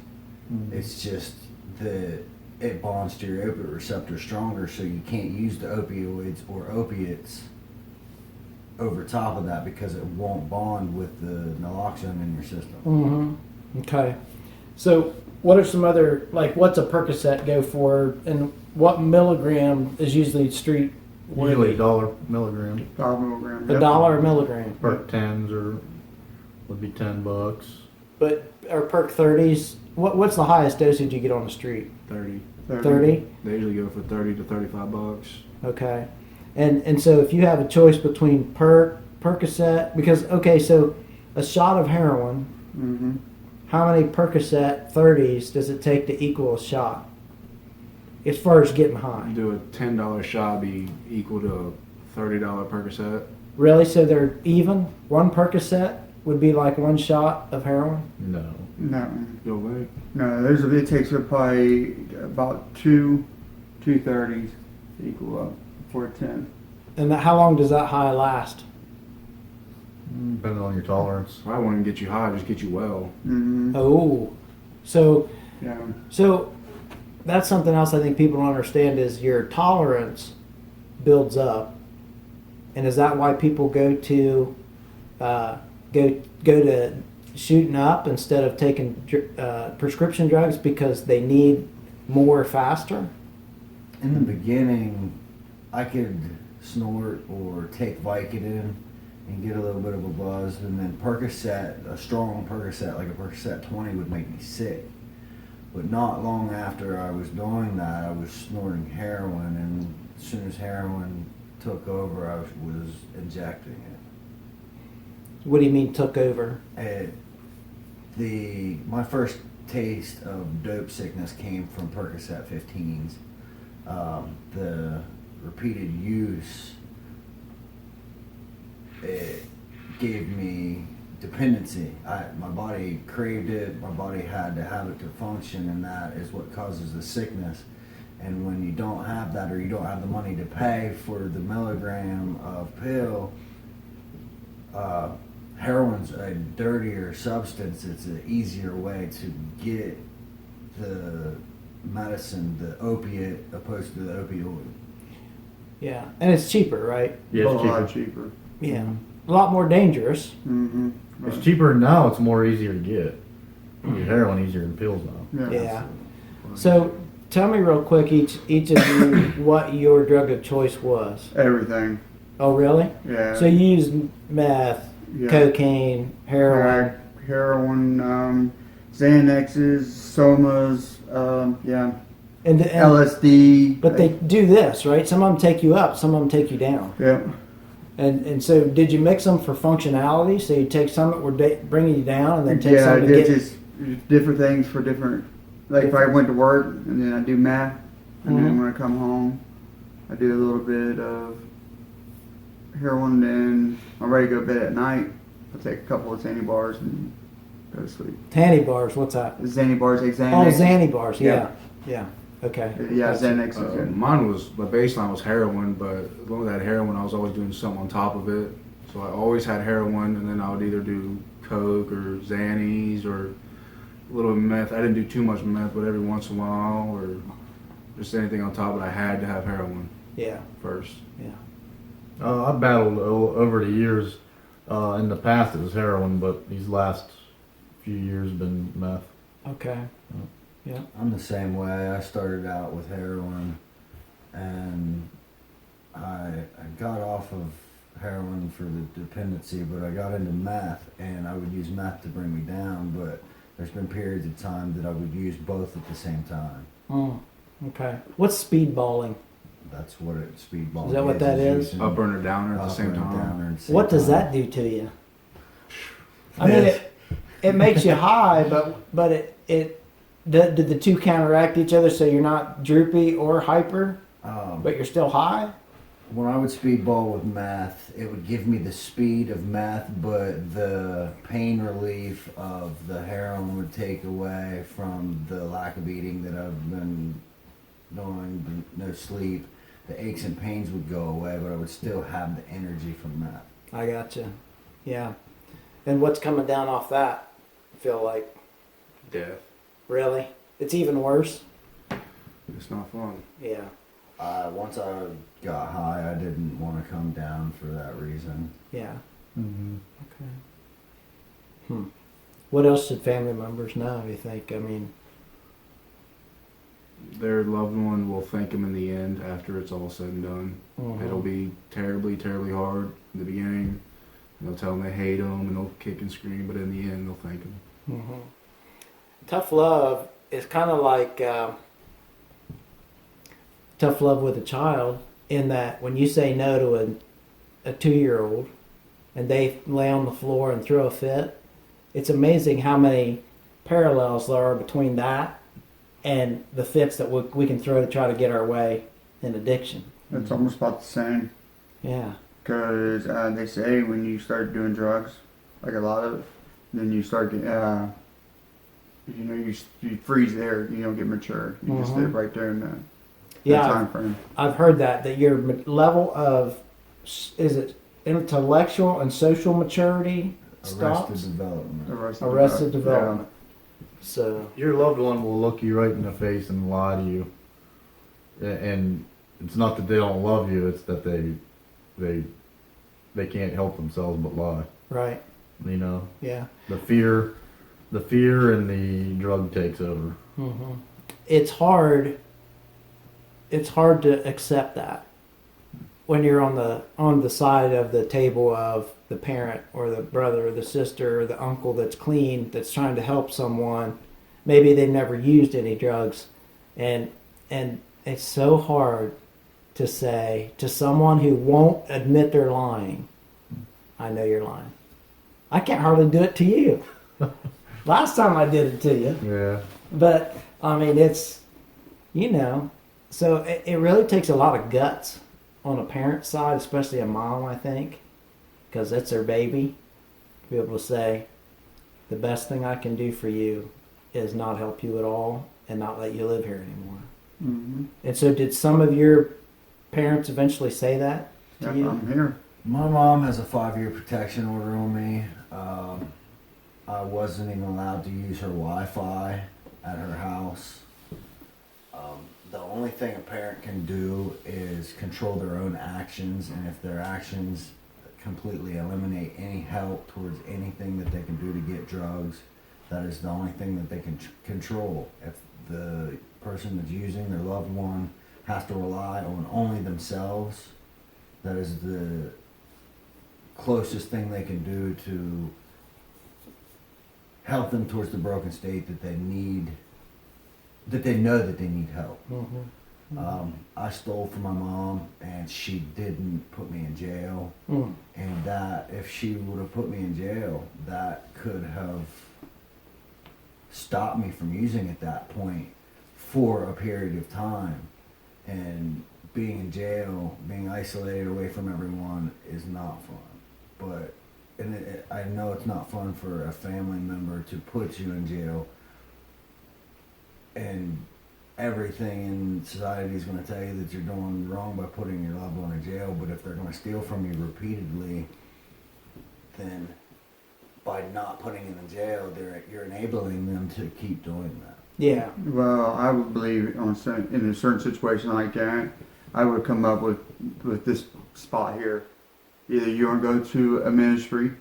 It's just it bonds to your opiate receptor stronger, so you can't use the opioids or opiates over top of that because it won't bond with the naloxone in your system. Mm-hmm. Okay. So what are some other, what's a Percocet go for, and what milligram is usually street Usually worthy? $1 milligram. 5 milligrams. $1 a milligram. Perk 10s would be $10. But are Perk 30s, what's the highest dosage you get on the street? 30. 30? They usually go for $30 to $35. Okay. And so if you have a choice between Percocet, because, so a shot of heroin, Mm-hmm. how many Percocet 30s does it take to equal a shot? As far as getting high. You do a $10 shot be equal to a $30 Percocet. Really? So they're even? One Percocet would be like one shot of heroin? No. No. You'll think. No, it takes probably about two 30s to equal up for a 10. And how long does that high last? Depending on your tolerance. I wouldn't get you high, just get you well. Mm-hmm. Oh. So Yeah. that's something else I think people don't understand is your tolerance builds up. And is that why people go to shooting up instead of taking prescription drugs, because they need more faster? In the beginning, I could snort or take Vicodin and get a little bit of a buzz, and then Percocet, a strong Percocet, like a Percocet 20, would make me sick. But not long after I was doing that, I was snorting heroin, and as soon as heroin took over, I was injecting it. What do you mean took over? My first taste of dope sickness came from Percocet 15s. The repeated use, it gave me dependency. My body craved it. My body had to have it to function, and that is what causes the sickness. And when you don't have that, or you don't have the money to pay for the milligram of pill, heroin's a dirtier substance. It's an easier way to get the medicine, the opiate, opposed to the opioid. Yeah. And it's cheaper, right? Yeah, a it's lot cheaper. cheaper. Yeah. A lot more dangerous. Mm-hmm. It's cheaper now. It's more easier to get. You get heroin easier than pills now. Yeah. So tell me real quick, each of you, what your drug of choice was. Everything. Oh, really? Yeah. So you used meth, Yeah. cocaine, heroin. Crack, heroin, Xanaxes, Somas, yeah, And LSD. but they do this, right? Some of them take you up, some of them take you down. Yeah. And so, did you mix them for functionality? So you take some that were bringing you down, and then take Yeah, I some to did get. just different things for different. Like if I went to work and then I do math, and then when I come home, I do a little bit of heroin. Then I'm ready to go to bed at night. I take a couple of Xanny bars and go to sleep. Tanny bars, what's that? Xanny bars, like Oh, Xanax. Xanny bars, Yeah. yeah. Okay. Yeah, Gotcha. Xanax is good. Mine was, my baseline was heroin, but as long as I had heroin, I was always doing something on top of it. So I always had heroin, and then I would either do coke or Xannies or a little meth. I didn't do too much meth, but every once in a while, or just anything on top. But I had to have heroin Yeah, first. yeah. I battled over the years. In the past, it was heroin, but these last few years been meth. Okay. Yeah. I'm the same way. I started out with heroin, and I got off of heroin for the dependency, but I got into meth, and I would use meth to bring me down. But there's been periods of time that I would use both at the same time. Oh, okay. What's speedballing? That's what it speedball. Is that what that is? using Upper and downer at the upper same and time. downer at the same What does time. that do to you? I mean, it makes you high, but it did the two counteract each other, so you're not droopy or hyper, but you're still high? When I would speedball with meth, it would give me the speed of meth, but the pain relief of the heroin would take away from the lack of eating that I've been doing, no sleep. The aches and pains would go away, but I would still have the energy from meth. I gotcha. Yeah. And what's coming down off that? I feel like, Death. really? It's even worse? It's not fun. Yeah. Once I got high, I didn't want to come down for that reason. Yeah. Mm-hmm. Okay. What else should family members know, you think? I mean, Their loved one will thank them in the end after it's all said and done. mhm. It'll be terribly, terribly hard in the beginning. They'll tell them they hate them and they'll kick and scream, but in the end, they'll thank them. Mhm. Tough love is kind of like tough love with a child, in that when you say no to a 2-year-old and they lay on the floor and throw a fit, it's amazing how many parallels there are between that and the fits that we can throw to try to get our way in addiction. It's almost about the same. Yeah. Because they say when you start doing drugs, like a lot of it, then you start getting, you freeze there. You don't get mature. You just live right there in that Yeah. time frame. I've heard that your level of, is it intellectual and social maturity stops? Arrested development. Arrested development. So, Your loved one will look you right in the face and lie to you. And it's not that they don't love you; it's that they can't help themselves but lie. right. You know, Yeah. the fear and the drug takes over. Hmm. It's hard to accept that when you're on the side of the table of the parent or the brother or the sister or the uncle that's clean, that's trying to help someone. Maybe they've never used any drugs, and it's so hard to say to someone who won't admit they're lying, I know you're lying. I can't hardly do it to you. Last time I did it to you. Yeah. But I mean, it's, so it really takes a lot of guts on a parent's side, especially a mom, I think, because that's their baby, to be able to say, the best thing I can do for you is not help you at all and not let you live here anymore. Mm-hmm. And so, did some of your parents eventually say that to Yep, you? I'm here. My mom has a 5-year protection order on me. I wasn't even allowed to use her Wi-Fi at her house. The only thing a parent can do is control their own actions, and if their actions completely eliminate any help towards anything that they can do to get drugs, that is the only thing that they can control. If the person that's using, their loved one, has to rely on only themselves, that is the closest thing they can do to help them towards the broken state that they need, that they know that they need help. Mm-hmm. I stole from my mom, and she didn't put me in jail. Mm. And that, if she would have put me in jail, that could have stopped me from using at that point for a period of time. And being in jail, being isolated away from everyone is not fun. But I know it's not fun for a family member to put you in jail, and everything in society is going to tell you that you're doing wrong by putting your loved one in jail. But if they're going to steal from you repeatedly, then by not putting them in jail, you're enabling them to keep doing that. Yeah. Well, I would believe in a certain situation like that, I would come up with this spot here. Either you want to go to a ministry,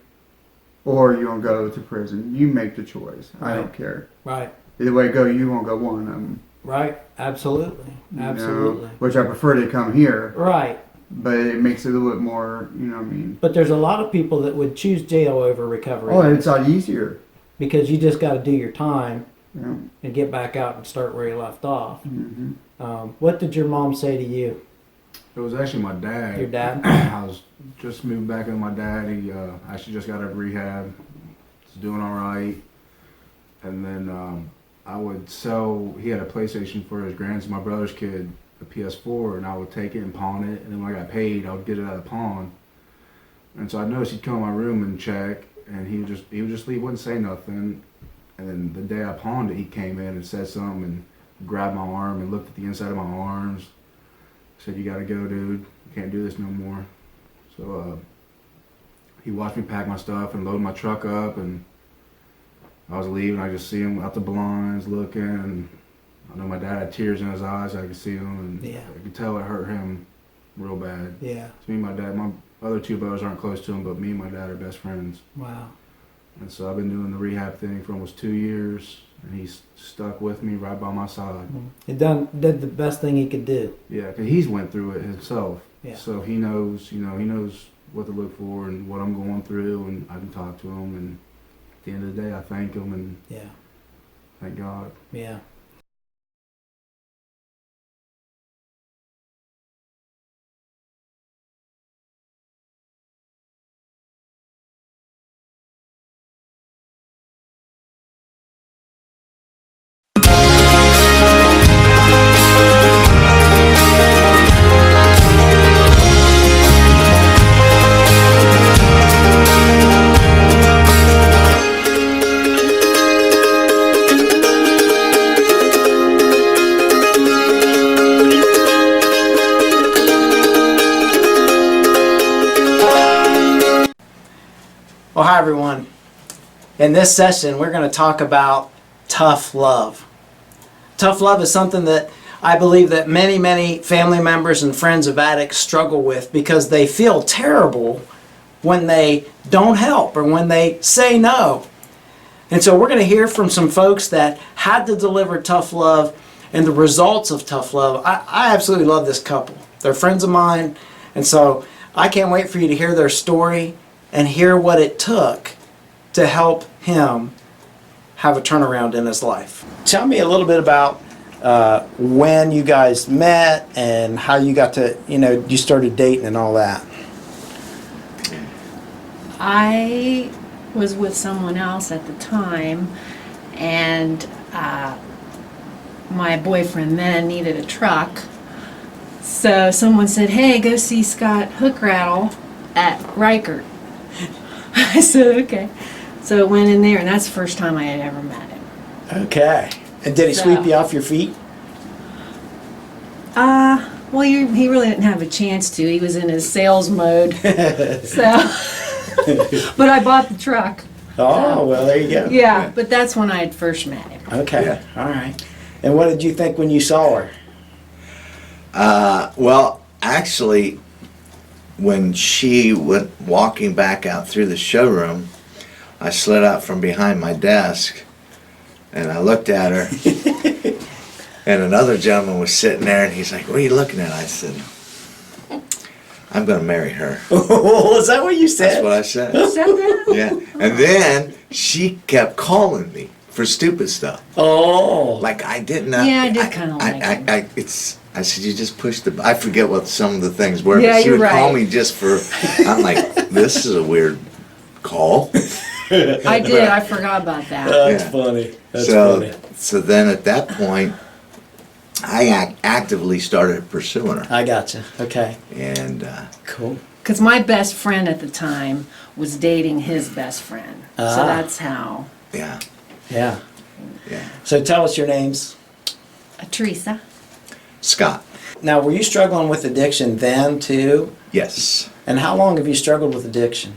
or you want to go to prison. You make the choice. I don't care. Right. Either way you go, you won't go one of them. Right. Absolutely. You Absolutely. know, which I prefer to come here, Right. but it makes it a little bit more, you know what I mean? But there's a lot of people that would choose jail over recovery Oh, it's a lot easier. because you just got to do your time Yeah. and get back out and start where you left off. hmm What did your mom say to you? It was actually my dad. Your dad? I was just moved back in with my dad. He actually just got out of rehab. He's doing all right. And then I would sell. He had a PlayStation for his my brother's kid, a PS4, and I would take it and pawn it. And then when I got paid, I would get it out of pawn. And so I noticed he'd come in my room and check, and he would just leave, wouldn't say nothing. And then the day I pawned it, he came in and said something and grabbed my arm and looked at the inside of my arms. Said, "You gotta go, dude. You can't do this no more." So he watched me pack my stuff and load my truck up, and I was leaving. I just see him out the blinds looking, and I know my dad had tears in his eyes. I could see him, and Yeah. I could tell it hurt him real bad. Yeah. So me and my dad, my other two brothers aren't close to him, but me and my dad are best friends. Wow. And so I've been doing the rehab thing for almost 2 years, and he's stuck with me right by my side. He did the best thing he could do. Yeah, because he's went through it himself. Yeah. So he knows, he knows what to look for and what I'm going through, and I can talk to him. And at the end of the day, I thank him and Yeah. thank God. Yeah. Well, hi everyone. In this session, we're going to talk about tough love. Tough love is something that I believe that many family members and friends of addicts struggle with because they feel terrible when they don't help or when they say no. And so we're going to hear from some folks that had to deliver tough love and the results of tough love. I absolutely love this couple. They're friends of mine, and so I can't wait for you to hear their story and hear what it took to help him have a turnaround in his life. Tell me a little bit about when you guys met and how you got to, you started dating and all that. I was with someone else at the time, and my boyfriend then needed a truck. So someone said, "Hey, go see Scott Hookrattle at Reichert." I said, "Okay." So I went in there, and that's the first time I had ever met him. Okay. And did he sweep you off your feet? Well, he really didn't have a chance to. He was in his sales mode. So, but I bought the truck. Oh, well, there you go. Yeah, but that's when I had first met him. Okay. All right. And what did you think when you saw her? Well, actually, when she went walking back out through the showroom, I slid out from behind my desk and I looked at her. And another gentleman was sitting there and he's like, "What are you looking at?" I said, "I'm going to marry her." Oh, is that what you said? That's what I said. Said that? Yeah. And then she kept calling me for stupid stuff. Oh. Like I didn't. Yeah, I did kinda like him. I said, you just push the, I forget what some of the things were, Yeah, but she you're would call right. me just for, I'm like, this is a weird call. I did. I forgot about that. That's Yeah. funny. That's So, funny. so then at that point, I actively started pursuing her. I gotcha. Okay. And Cool. Because my best friend at the time was dating his best friend. Ah. So that's how. yeah, Yeah. yeah. So tell us your names. Teresa. Scott, Now, were you struggling with addiction then too? yes. And how long have you struggled with addiction?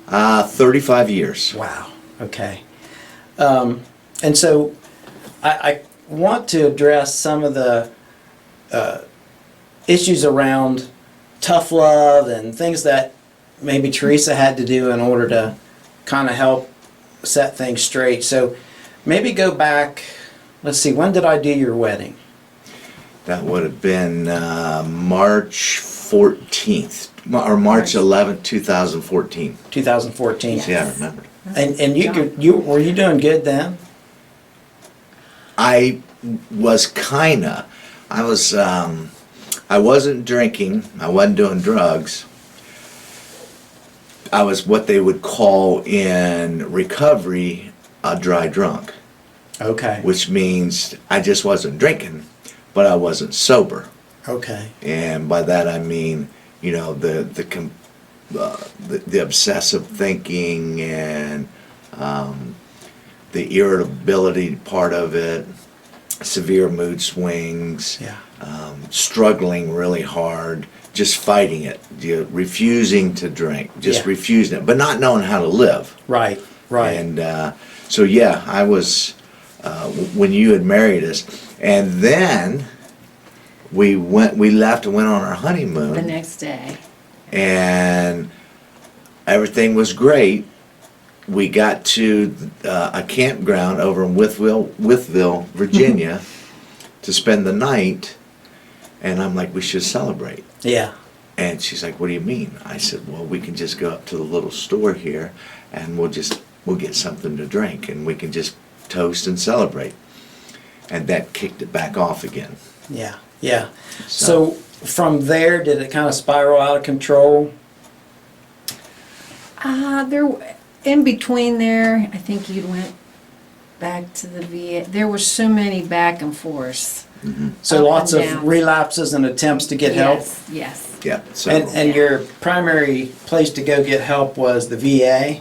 35 years. Wow. Okay. And so I want to address some of the issues around tough love and things that maybe Teresa had to do in order to kind of help set things straight. So maybe go back, let's see, when did I do your wedding? That would have been March 14th, or March 11th, 2014. 2014. Yes. Yeah, I remember. And you were you doing good then? I was I wasn't drinking, I wasn't doing drugs. I was what they would call in recovery a dry drunk, Okay. which means I just wasn't drinking, but I wasn't sober. Okay. And by that I mean, you know, the obsessive thinking and the irritability part of it, severe mood swings, Yeah. struggling really hard, just fighting it, refusing to drink, just Yeah. refusing it, but not knowing how to live. Right. Right. And so yeah, I was when you had married us, and then we left and went on our honeymoon. The next day. And everything was great. We got to a campground over in Wytheville, Virginia, to spend the night, and I'm like, we should celebrate. Yeah. And she's like, what do you mean? I said, well, we can just go up to the little store here, and we'll get something to drink, and we can just toast and celebrate. And that kicked it back off again. Yeah. Yeah. So from there, did it kind of spiral out of control? There, in between there, I think you went back to the VA. There were so many back and forths. So Up lots and of down. relapses and attempts to get help. Yes, yes. Yeah. So And your primary place to go get help was the VA?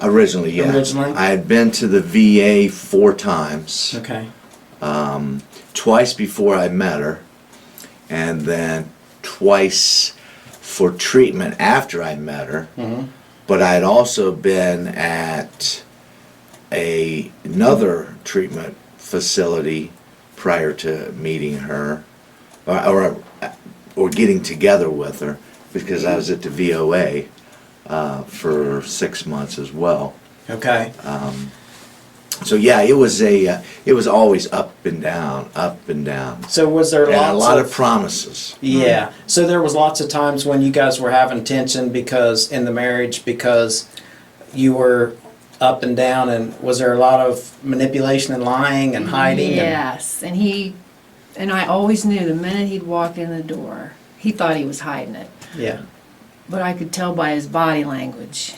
originally, yeah. Originally? I had been to the VA 4 times. Okay. Twice before I met her, and then twice for treatment after I met her. But I had also been at another treatment facility prior to meeting her, or getting together with her, because I was at the VOA for 6 months as well. Okay. So yeah, it was always up and down, up and down. So was there And lots a lot of promises. Yeah. So there was lots of times when you guys were having tension because in the marriage because you were up and down, and was there a lot of manipulation and lying and hiding? Yes, and I always knew the minute he'd walk in the door, he thought he was hiding it. And, yeah. But I could tell by his body language.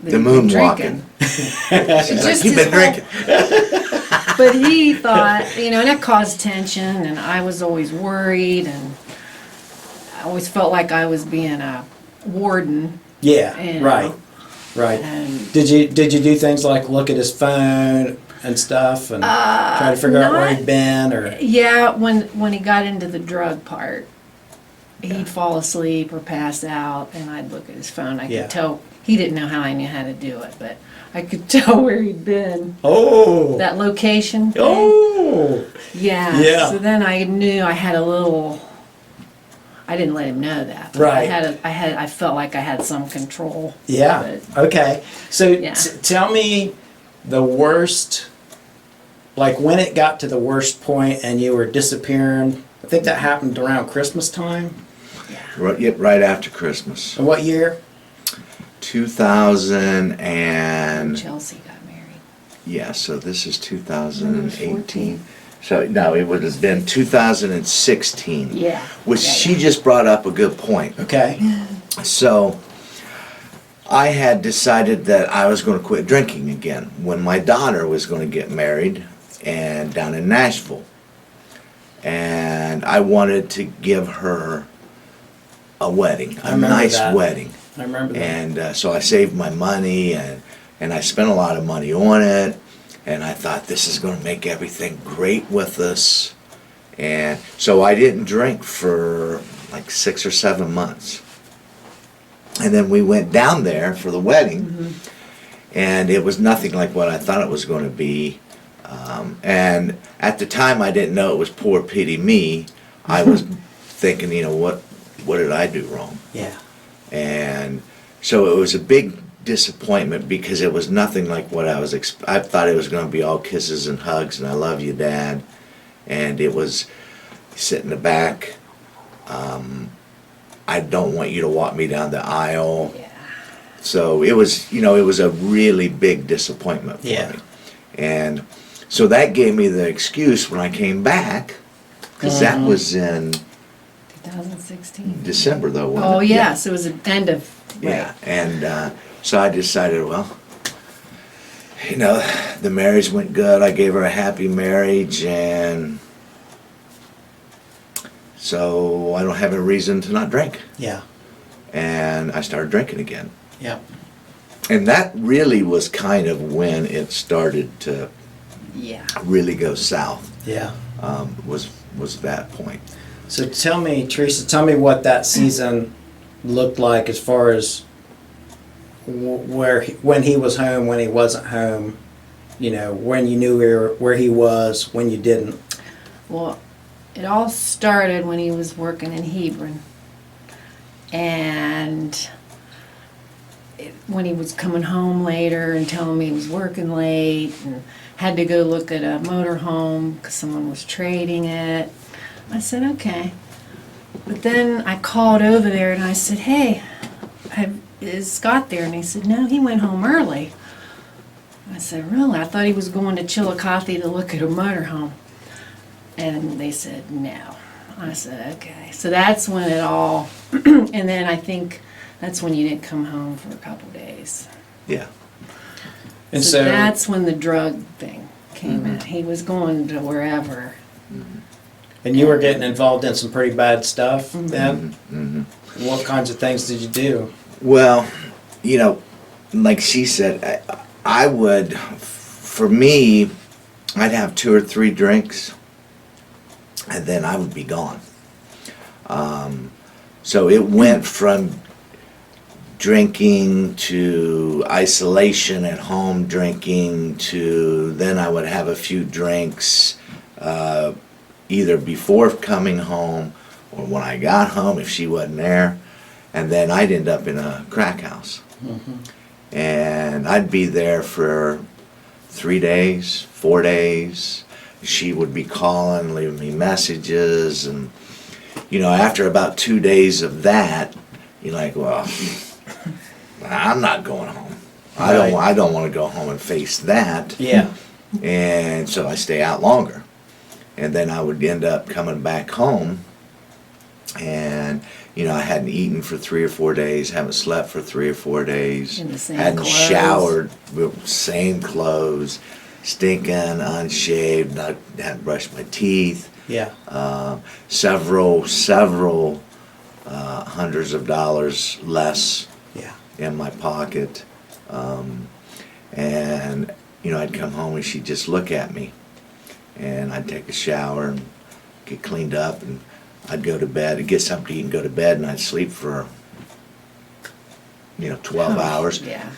that The he'd been moonwalking. drinking. She's like, Just you've been his whole- drinking. But he thought, and that caused tension, and I was always worried, and I always felt like I was being a warden. Yeah. Yeah. Right. Right. And Did you do things like look at his phone and stuff and try to figure out where not- he'd been or? yeah, when he got into the drug part, he'd fall asleep or pass out, and I'd look at his phone. I Yeah. could tell he didn't know how I knew how to do it, but I could tell where he'd been. Oh. That location. thing. Oh. Yeah. Yeah. So then I knew I had a little. I didn't let him know that. but Right. I felt like I had some control. Yeah. of it. Okay. So Yeah. tell me the worst, like when it got to the worst point and you were disappearing. I think that happened around Christmas time. Right after Christmas. And what year? 2000 and Chelsea got married. yeah, so this is 2018. So no, it would have been 2016. Yeah. Which Yeah, she just brought up a good point. Okay. So I had decided that I was going to quit drinking again when my daughter was going to get married and down in Nashville. And I wanted to give her a wedding, I a remember nice that. wedding. I remember that. And so I saved my money and I spent a lot of money on it. And I thought this is going to make everything great with us. And so I didn't drink for like 6 or 7 months. And then we went down there for the wedding. And it was nothing like what I thought it was going to be. And at the time I didn't know it was poor pity me. I was thinking, you know, what did I do wrong? Yeah. And so it was a big disappointment because it was nothing like what I was I thought it was going to be all kisses and hugs and I love you, Dad. And it was sit in the back. I don't want you to walk me down the aisle. Yeah. So it was, you know, it was a really big disappointment for Yeah. me. And so that gave me the excuse when I came back, because that was in 2016. December though, wasn't Oh it? yes, it was the end of. Yeah, and so I decided, well, you know, the marriage went good. I gave her a happy marriage, and so I don't have a reason to not drink. Yeah. And I started drinking again. Yeah. And that really was kind of when it started to Yeah. really go south, Yeah. was that point. So tell me, Teresa, tell me what that season looked like as far as when he was home, when he wasn't home, you know, when you knew where he was, when you didn't. Well, it all started when he was working in Hebron. And when he was coming home later and telling me he was working late and had to go look at a motor home because someone was trading it, I said, okay. But then I called over there and I said, hey, is Scott there? And he said, no, he went home early. I said, really? I thought he was going to Chillicothe to look at a motorhome. And they said, no. I said, okay. So that's when it all, and then I think that's when you didn't come home for a couple days. Yeah. And So that's when the drug thing came in. He was going to wherever. and you were getting involved in some pretty bad stuff then. hmm What kinds of things did you do? Well, you know, like she said, I would, for me, I'd have 2 or 3 drinks, and then I would be gone. So it went from drinking to isolation at home drinking to then I would have a few drinks either before coming home or when I got home if she wasn't there, and then I'd end up in a crack house. And I'd be there for 3 days, 4 days. She would be calling, leaving me messages, and you know, after about 2 days of that, you're like, well, I'm not going home. Right. I don't want to go home and face that. Yeah. And so I stay out longer. And then I would end up coming back home, and you know, I hadn't eaten for 3 or 4 days, haven't slept for 3 or 4 days, In the same hadn't clothes. showered, same clothes, stinking, unshaved, not hadn't brushed my teeth. Yeah. Several hundreds of dollars less Yeah. in my pocket. And, you know, I'd come home and she'd just look at me. And I'd take a shower and get cleaned up, and I'd go to bed, I'd get something to eat and go to bed, and I'd sleep for, 12 hours. Yeah.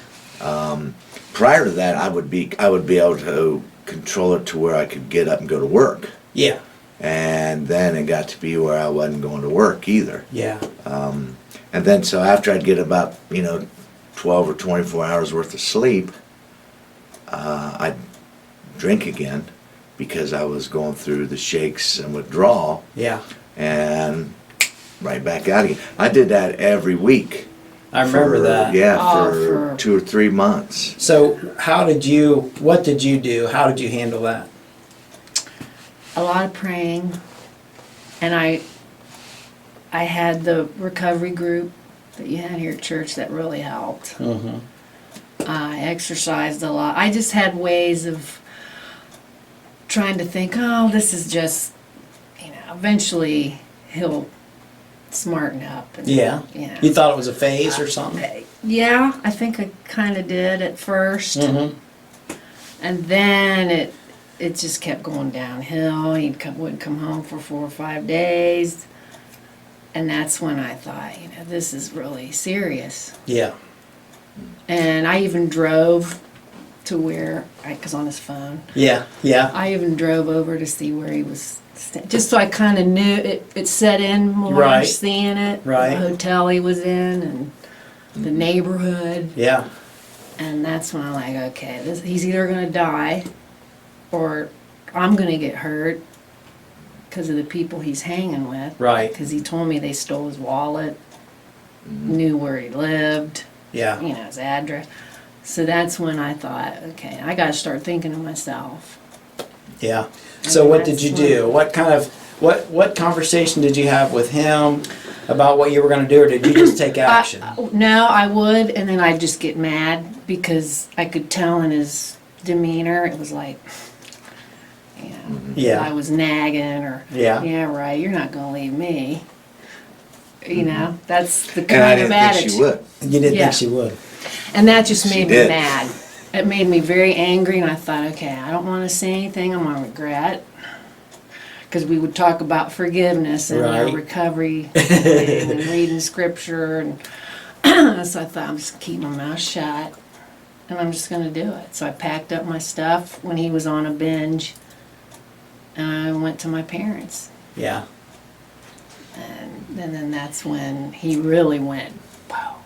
Prior to that, I would be able to control it to where I could get up and go to work. Yeah. And then it got to be where I wasn't going to work either. Yeah. And then so after I'd get about, 12 or 24 hours worth of sleep, I'd drink again because I was going through the shakes and withdrawal, Yeah. and right back out again. I did that every week. I remember for- that. Yeah, Oh, for for- 2 or 3 months. So what did you do? How did you handle that? a lot of praying, and I had the recovery group that you had here at church that really helped. Mm-hmm. I exercised a lot. I just had ways of trying to think, oh, this is just, eventually he'll smarten up. And, Yeah. You thought it was a phase or something? Yeah, I think I kind of did at first. Mm-hmm. And then it just kept going downhill. Wouldn't come home for 4 or 5 days. And that's when I thought, this is really serious. Yeah. And I even drove to where, because on his phone, Yeah. Yeah. I even drove over to see where he was, just so I kind of knew it set in more, Right. seeing it, Right. the hotel he was in, and the neighborhood. Yeah. And that's when I'm like, okay, he's either going to die or I'm going to get hurt because of the people he's hanging with. Right. Because he told me they stole his wallet, knew where he lived, Yeah. his address. So that's when I thought, okay, I got to start thinking of myself. Yeah. So And what did that's you when- do? What kind of what conversation did you have with him about what you were going to do, or did you just take action? No, I would, and then I'd just get mad because I could tell in his demeanor, it was like, Yeah. I was nagging or, Yeah. right, you're not going to leave me. That's the And I kind of didn't attitude. think she would. You didn't Yeah. think she would. And that just She made me did. mad. It made me very angry, and I thought, okay, I don't want to say anything I'm going to regret. Because we would talk about forgiveness and our Right. recovery thing and reading scripture. And so I thought, I'm just keeping my mouth shut, and I'm just going to do it. So I packed up my stuff when he was on a binge, and I went to my parents. Yeah. And then that's when he really went, wow.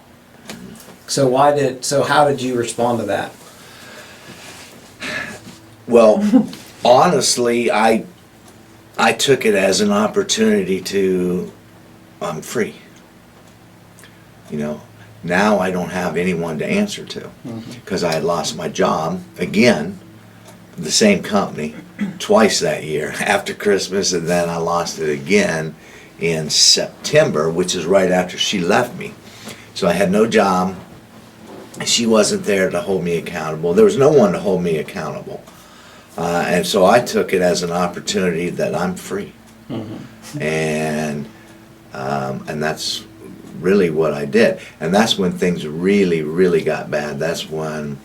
So how did you respond to that? Well, honestly, I took it as an opportunity I'm free. Now I don't have anyone to answer to because I had lost my job again, the same company, twice that year after Christmas, and then I lost it again in September, which is right after she left me. So I had no job. She wasn't there to hold me accountable. There was no one to hold me accountable. And so I took it as an opportunity that I'm free. And that's really what I did. And that's when things really, really got bad. That's when,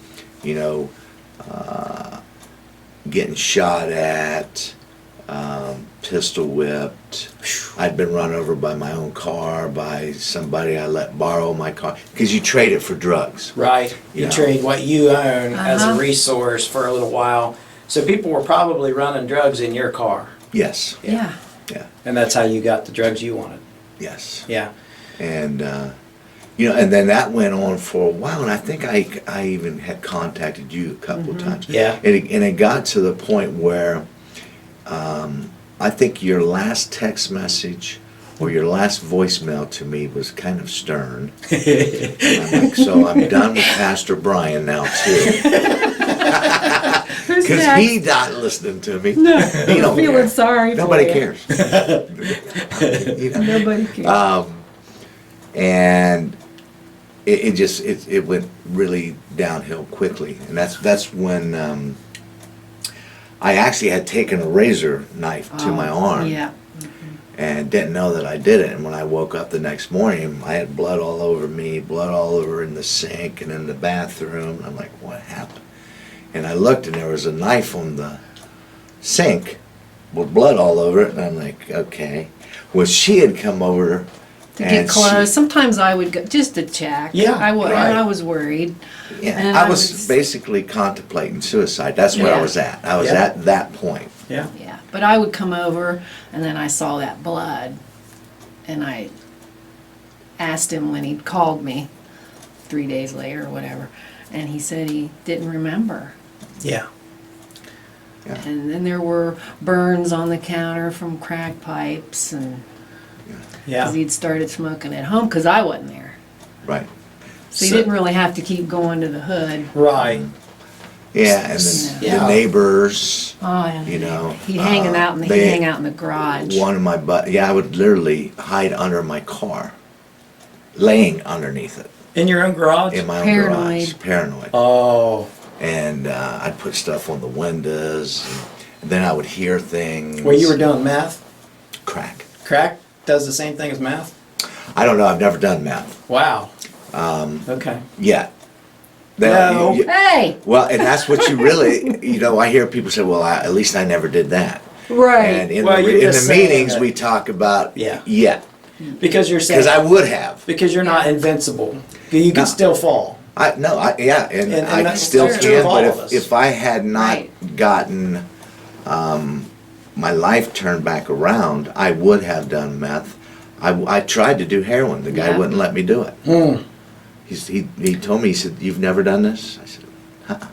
getting shot at, pistol whipped. I'd been run over by my own car, by somebody I let borrow my car. Because you trade it for drugs. Right. You Yeah. trade what you own as a Uh-huh. resource for a little while. So people were probably running drugs in your car, Yes. Yeah. and that's how you got the drugs you wanted. Yes. Yeah. And and then that went on for a while, and I think I even had contacted you a couple of times. Yeah. And it got to the point where I think your last text message or your last voicemail to me was kind of stern. And I'm like, so I'm done with Pastor Brian now too, Who's because next? he's not listeting to me. No, He don't I'm feeling care. sorry Nobody for you. cares. You know? Nobody cares. And it went really downhill quickly, and that's when I actually had taken a razor knife to my arm Yeah. and didn't know that I did it. And when I woke up the next morning, I had blood all over me, blood all over in the sink and in the bathroom. I'm like, what happened? And I looked, and there was a knife on the sink with blood all over it, and I'm like, okay. Well, she had come over To and get close. Sometimes I would go just to check. Yeah, And right. I was worried. Yeah, And I I was was- basically contemplating suicide. That's where I Yeah. was at. I was Yeah. at that point. Yeah. Yeah. But I would come over, and then I saw that blood, and I asked him when he called me 3 days later or whatever, and he said he didn't remember. Yeah. And then there were burns on the counter from crack pipes, and Yeah. because he'd started smoking at home because I wasn't there. Right. So he didn't really have to keep going to the hood. Right. Yeah, and then Yeah. the neighbors, Oh, yeah. you know. He hanging out in the, they- he'd hang out in the garage. One of my I would literally hide under my car, laying underneath it In your own garage? in my own Paranoid. garage. Paranoid. Oh. And I'd put stuff on the windows, and then I would hear things. Well, you were doing meth? Crack. Crack does the same thing as meth? I don't know. I've never done meth. Wow. Okay. Yet. No. Hey! Well, and that's what you really, you know, I hear people say, well, at least I never did that. Right. And in Well, the, you're in just the saying meetings, that- we talk about, Yeah. yeah. Because you're saying. Because I would have. Because you're not invincible. You No. can still fall. And And I that's still true of can, all but of us. if I had not Right. gotten my life turned back around, I would have done meth. I tried to do heroin. The guy Yeah. wouldn't let me do it. Hmm. He told me, he said, you've never done this? I said,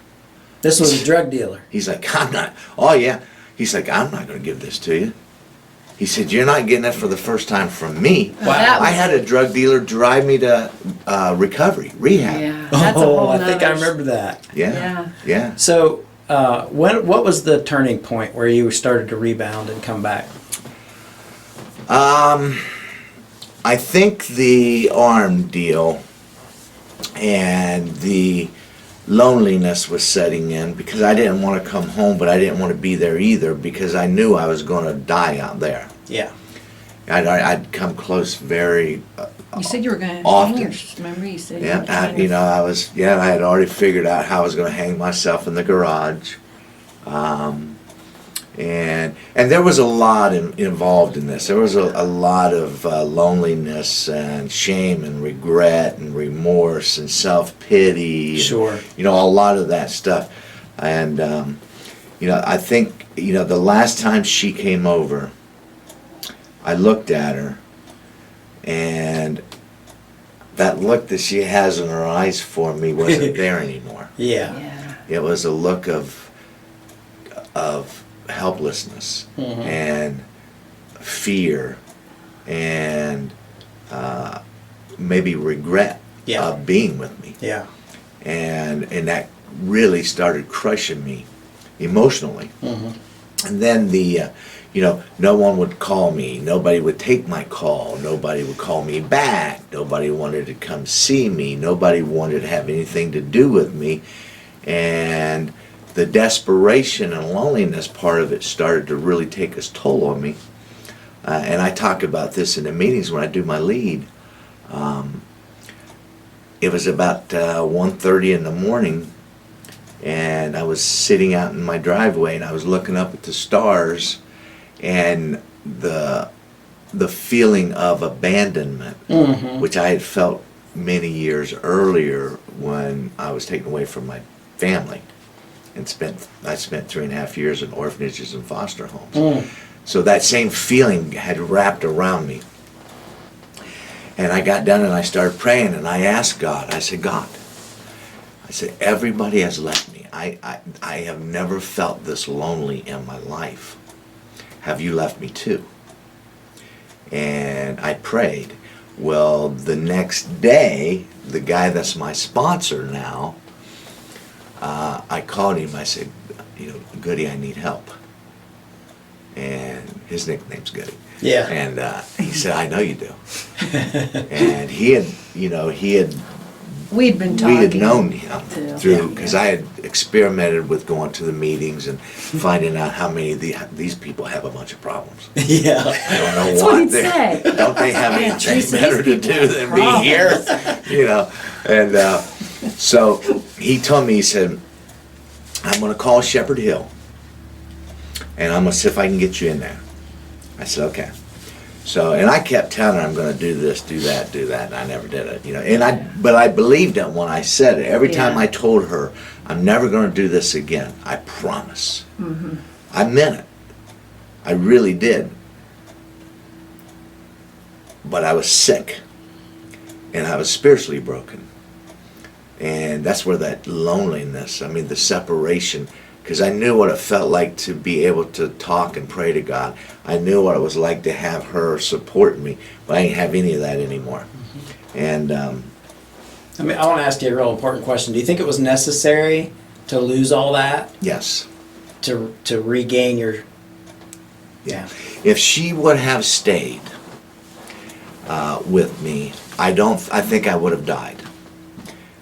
This was a drug dealer. he's like, I'm not. Oh, yeah. He's like, I'm not going to give this to you. He said, you're not getting it for the first time from me. Wow. That I was- had a drug dealer drive me to rehab. Yeah. That's a whole I think I nother- remember that. Yeah. Yeah. Yeah. So, what was the turning point where you started to rebound and come back? I think the arm deal and the loneliness was setting in because I didn't want to come home, but I didn't want to be there either because I knew I was going to die out there. Yeah. I'd come close very You said you were going to hang Often. yourself. Remember you said you yeah, were trying to- I had already figured out how I was going to hang myself in the garage. And there was a lot involved in this. There was a lot of loneliness and shame and regret and remorse and self-pity. Sure. You know, a lot of that stuff. And, you know, I think, you know, the last time she came over, I looked at her and that look that she has in her eyes for me wasn't there anymore. Yeah. Yeah. It was a look of helplessness Mhm. and fear and maybe regret Yeah. of being with me, Yeah. and that really started crushing me emotionally. Mhm. And then you know, no one would call me, nobody would take my call, nobody would call me back, nobody wanted to come see me, nobody wanted to have anything to do with me, and the desperation and loneliness part of it started to really take its toll on me. And I talk about this in the meetings when I do my lead. It was about 1:30 in the morning, and I was sitting out in my driveway, and I was looking up at the stars, and the feeling of abandonment, Mhm. which I had felt many years earlier when I was taken away from my family. And I spent 3.5 years in orphanages and foster homes. Mm. So that same feeling had wrapped around me. And I got done and I started praying and I asked God, I said, God, I said, everybody has left me. I have never felt this lonely in my life. Have you left me too? And I prayed. Well, the next day, the guy that's my sponsor now, I called him. I said, you know, Goody, I need help. And his nickname's Goody. Yeah. And he said, I know you do. And he had We'd been we talking. had known him too. through, because I had experimented with going to the meetings and finding out how many of these people have a bunch of problems. Yeah. I don't know That's why. what he'd They're- say. Don't they have Man, anything Teresa, better to these people do have than be here? You know, and so he told me, he said, I'm going to call Shepherd Hill, and I'm going to see if I can get you in there. I said, okay. So, and I kept telling her I'm going to do this, do that, and I never did it, you know. But I believed it when I said it. Every time Yeah. I told her, I'm never going to do this again. I promise. Mm-hmm. I meant it. I really did. But I was sick, and I was spiritually broken. And that's where that loneliness, I mean, the separation, because I knew what it felt like to be able to talk and pray to God. I knew what it was like to have her support me, but I didn't have any of that anymore. And I mean, I want to ask you a real important question. Do you think it was necessary to lose all that, Yes. to regain your. Yeah. If she would have stayed with me, I think I would have died.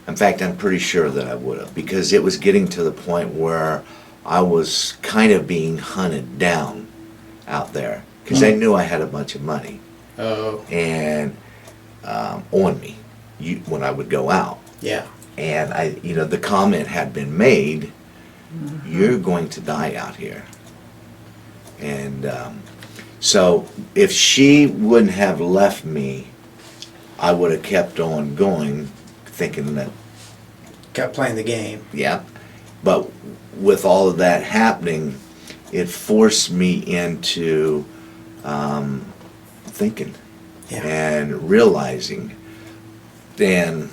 In fact, I'm pretty sure that I would have, because it was getting to the point where I was kind of being hunted down out there, because they knew I had a bunch of money Oh. and on me when I would go out. Yeah. And the comment had been made, you're going to die out here. And so if she wouldn't have left me, I would have kept on going, thinking that, Kept playing the game. yeah. But with all of that happening, it forced me into thinking Yeah. and realizing. And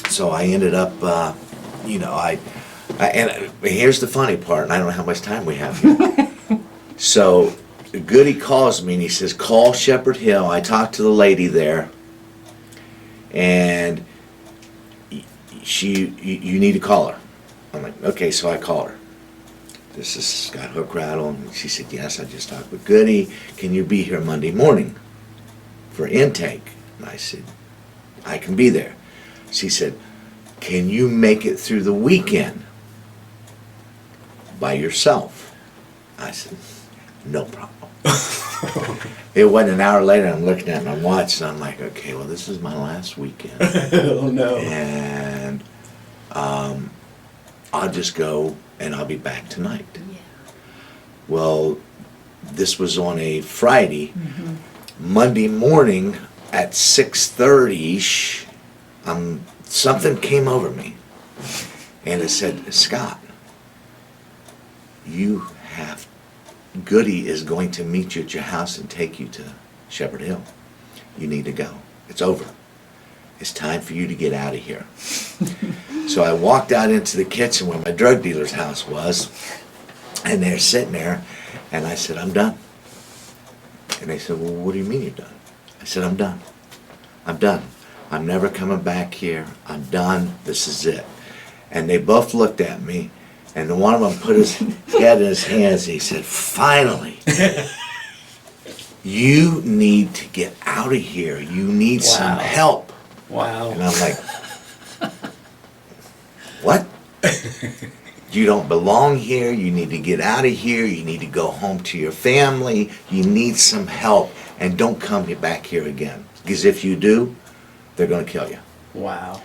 so I ended up, and here's the funny part, and I don't know how much time we have here. So Goody calls me and he says, call Shepherd Hill. I talked to the lady there, and you need to call her. I'm like, okay, so I call her. This is Scott Hookrattle, and she said, yes, I just talked with Goody. Can you be here Monday morning for intake? And I said, I can be there. She said, can you make it through the weekend by yourself? I said, no problem. It wasn't an hour later, I'm looking at my watch, and I'm like, okay, well, this is my last weekend. Oh no. And I'll just go, and I'll be back tonight. Yeah. Well, this was on a Friday. Monday morning at 6:30ish, something came over me, and it said, Scott, Goody is going to meet you at your house and take you to Shepherd Hill. You need to go. It's over. It's time for you to get out of here. So I walked out into the kitchen where my drug dealer's house was, and they're sitting there, and I said, I'm done. And they said, well, what do you mean you're done? I said, I'm done. I'm done. I'm never coming back here. I'm done. This is it. And they both looked at me, and then one of them put his head in his hands, and he said, finally, you need to get out of here. You need some Wow. help. Wow. And I'm like, what? You don't belong here. You need to get out of here. You need to go home to your family. You need some help. And don't come back here again. Because if you do, they're going to kill you. Wow.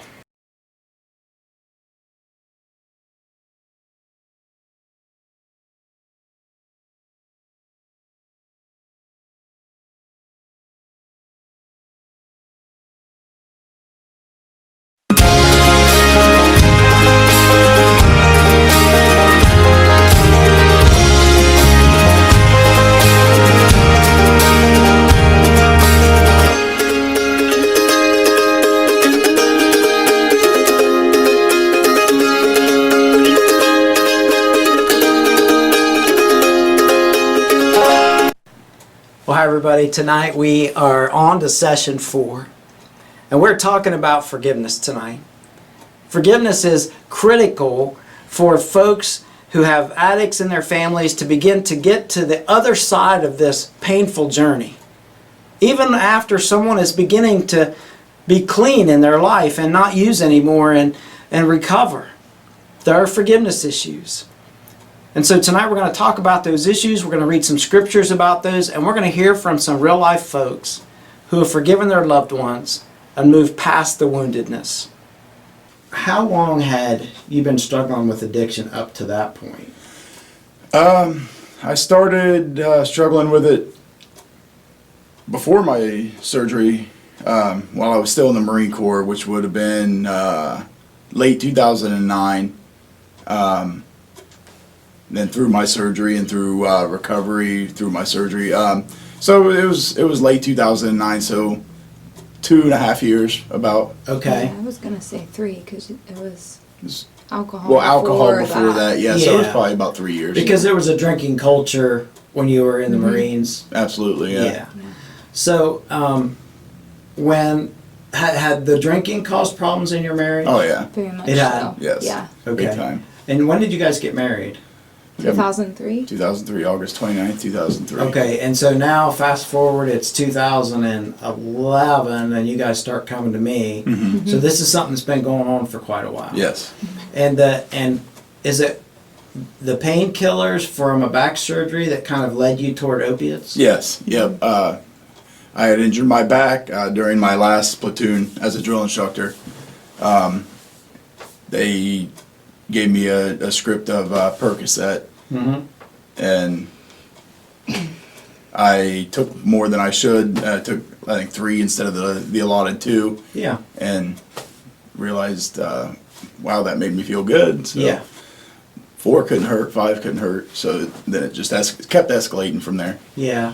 Well, hi everybody. Tonight we are on to session 4, and we're talking about forgiveness tonight. Forgiveness is critical for folks who have addicts in their families to begin to get to the other side of this painful journey. Even after someone is beginning to be clean in their life and not use anymore and recover, there are forgiveness issues. And so tonight we're going to talk about those issues, we're going to read some scriptures about those, and we're going to hear from some real life folks who have forgiven their loved ones and moved past the woundedness. How long had you been struggling with addiction up to that point? I started struggling with it before my surgery, while I was still in the Marine Corps, which would have been late 2009. Then through my surgery and through recovery through my surgery. So it was late 2009, so 2.5 years about. Okay. Yeah, I was gonna say 3 because it was alcohol. Well, alcohol before that, yeah, so it was Yeah. probably about 3 years. Because there was a drinking culture when you were in the Marines. Absolutely, yeah. So when had the drinking caused problems in your marriage? Oh yeah, Very much It had- so. yes. Yeah. Okay. Big time. And when did you guys get married? 2003. 2003, August 29th, 2003. Okay, and so now fast forward, it's 2011, and you guys start coming to me. Mhm. So this is something that's been going on for quite a while. Yes. And is it the painkillers from a back surgery that kind of led you toward opiates? Yes. Yep. I had injured my back during my last platoon as a drill instructor. They gave me a script of Percocet, Mm-hmm. and I took more than I should. I took, I think, 3 instead of the allotted 2, Yeah. and realized, wow, that made me feel good. So Yeah. 4 couldn't hurt, 5 couldn't hurt. So then it just kept escalating from there. Yeah.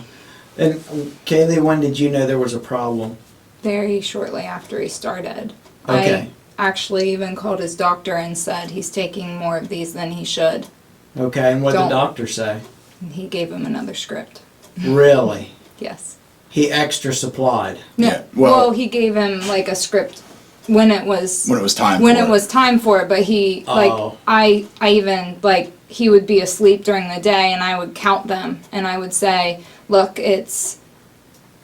And Kaylee, when did you know there was a problem? Very shortly after he started. Okay. I actually even called his doctor and said he's taking more of these than he should. Okay, and what did the Don't. doctor say? And he gave him another script. Really? Yes. He extra supplied. No. Yeah, well- Well, he gave him like a script when it was When it was time when for it was time for it, but he Oh. like I even like he would be asleep during the day and I would count them and I would say, look, it's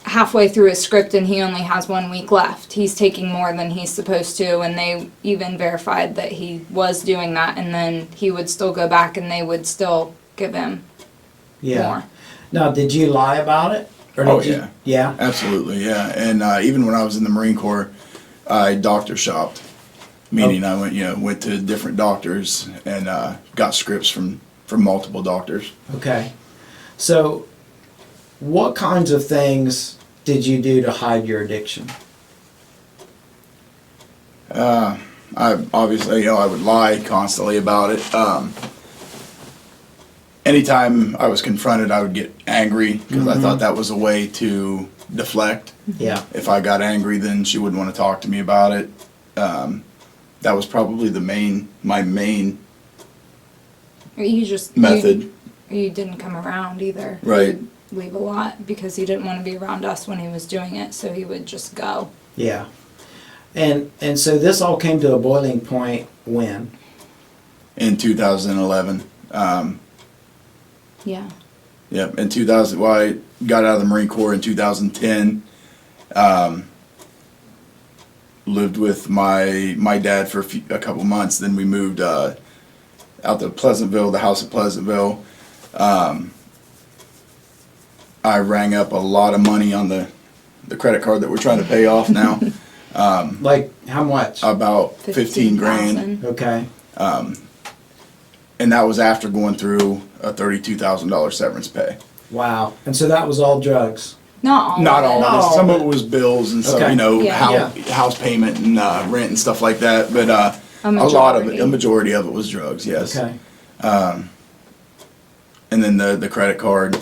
halfway through his script and he only has 1 week left. He's taking more than he's supposed to, and they even verified that he was doing that, and then he would still go back and they would still give him Yeah. more. Now, did you lie about it? Or Oh, did you, yeah. Yeah? Absolutely, yeah. And even when I was in the Marine Corps, I doctor shopped, meaning I went to different doctors and got scripts from multiple doctors. Okay. So, what kinds of things did you do to hide your addiction? I obviously, I would lie constantly about it. Anytime I was confronted, I would get angry because I thought that was a way to deflect. Yeah. If I got angry, then she wouldn't want to talk to me about it. That was probably my main You just method. You didn't come around either. Right. He would leave a lot because he didn't want to be around us when he was doing it, so he would just go. Yeah. And so this all came to a boiling point when? In 2011. Yeah. Yep, in 2000, well, I got out of the Marine Corps in 2010. Lived with my dad for a couple months. Then we moved out to Pleasantville, the house at Pleasantville. I rang up a lot of money on the credit card that we're trying to pay off now. Like, how much? About 15 grand. 15,000. Okay. And that was after going through a $32,000 severance pay. Wow. And so that was all drugs? Not all. Not of all it. of it. No, Some of but- it was bills and some, Okay. Yeah. house payment and rent and stuff like that. But a majority of it was drugs. Yes. Okay. And then the credit card,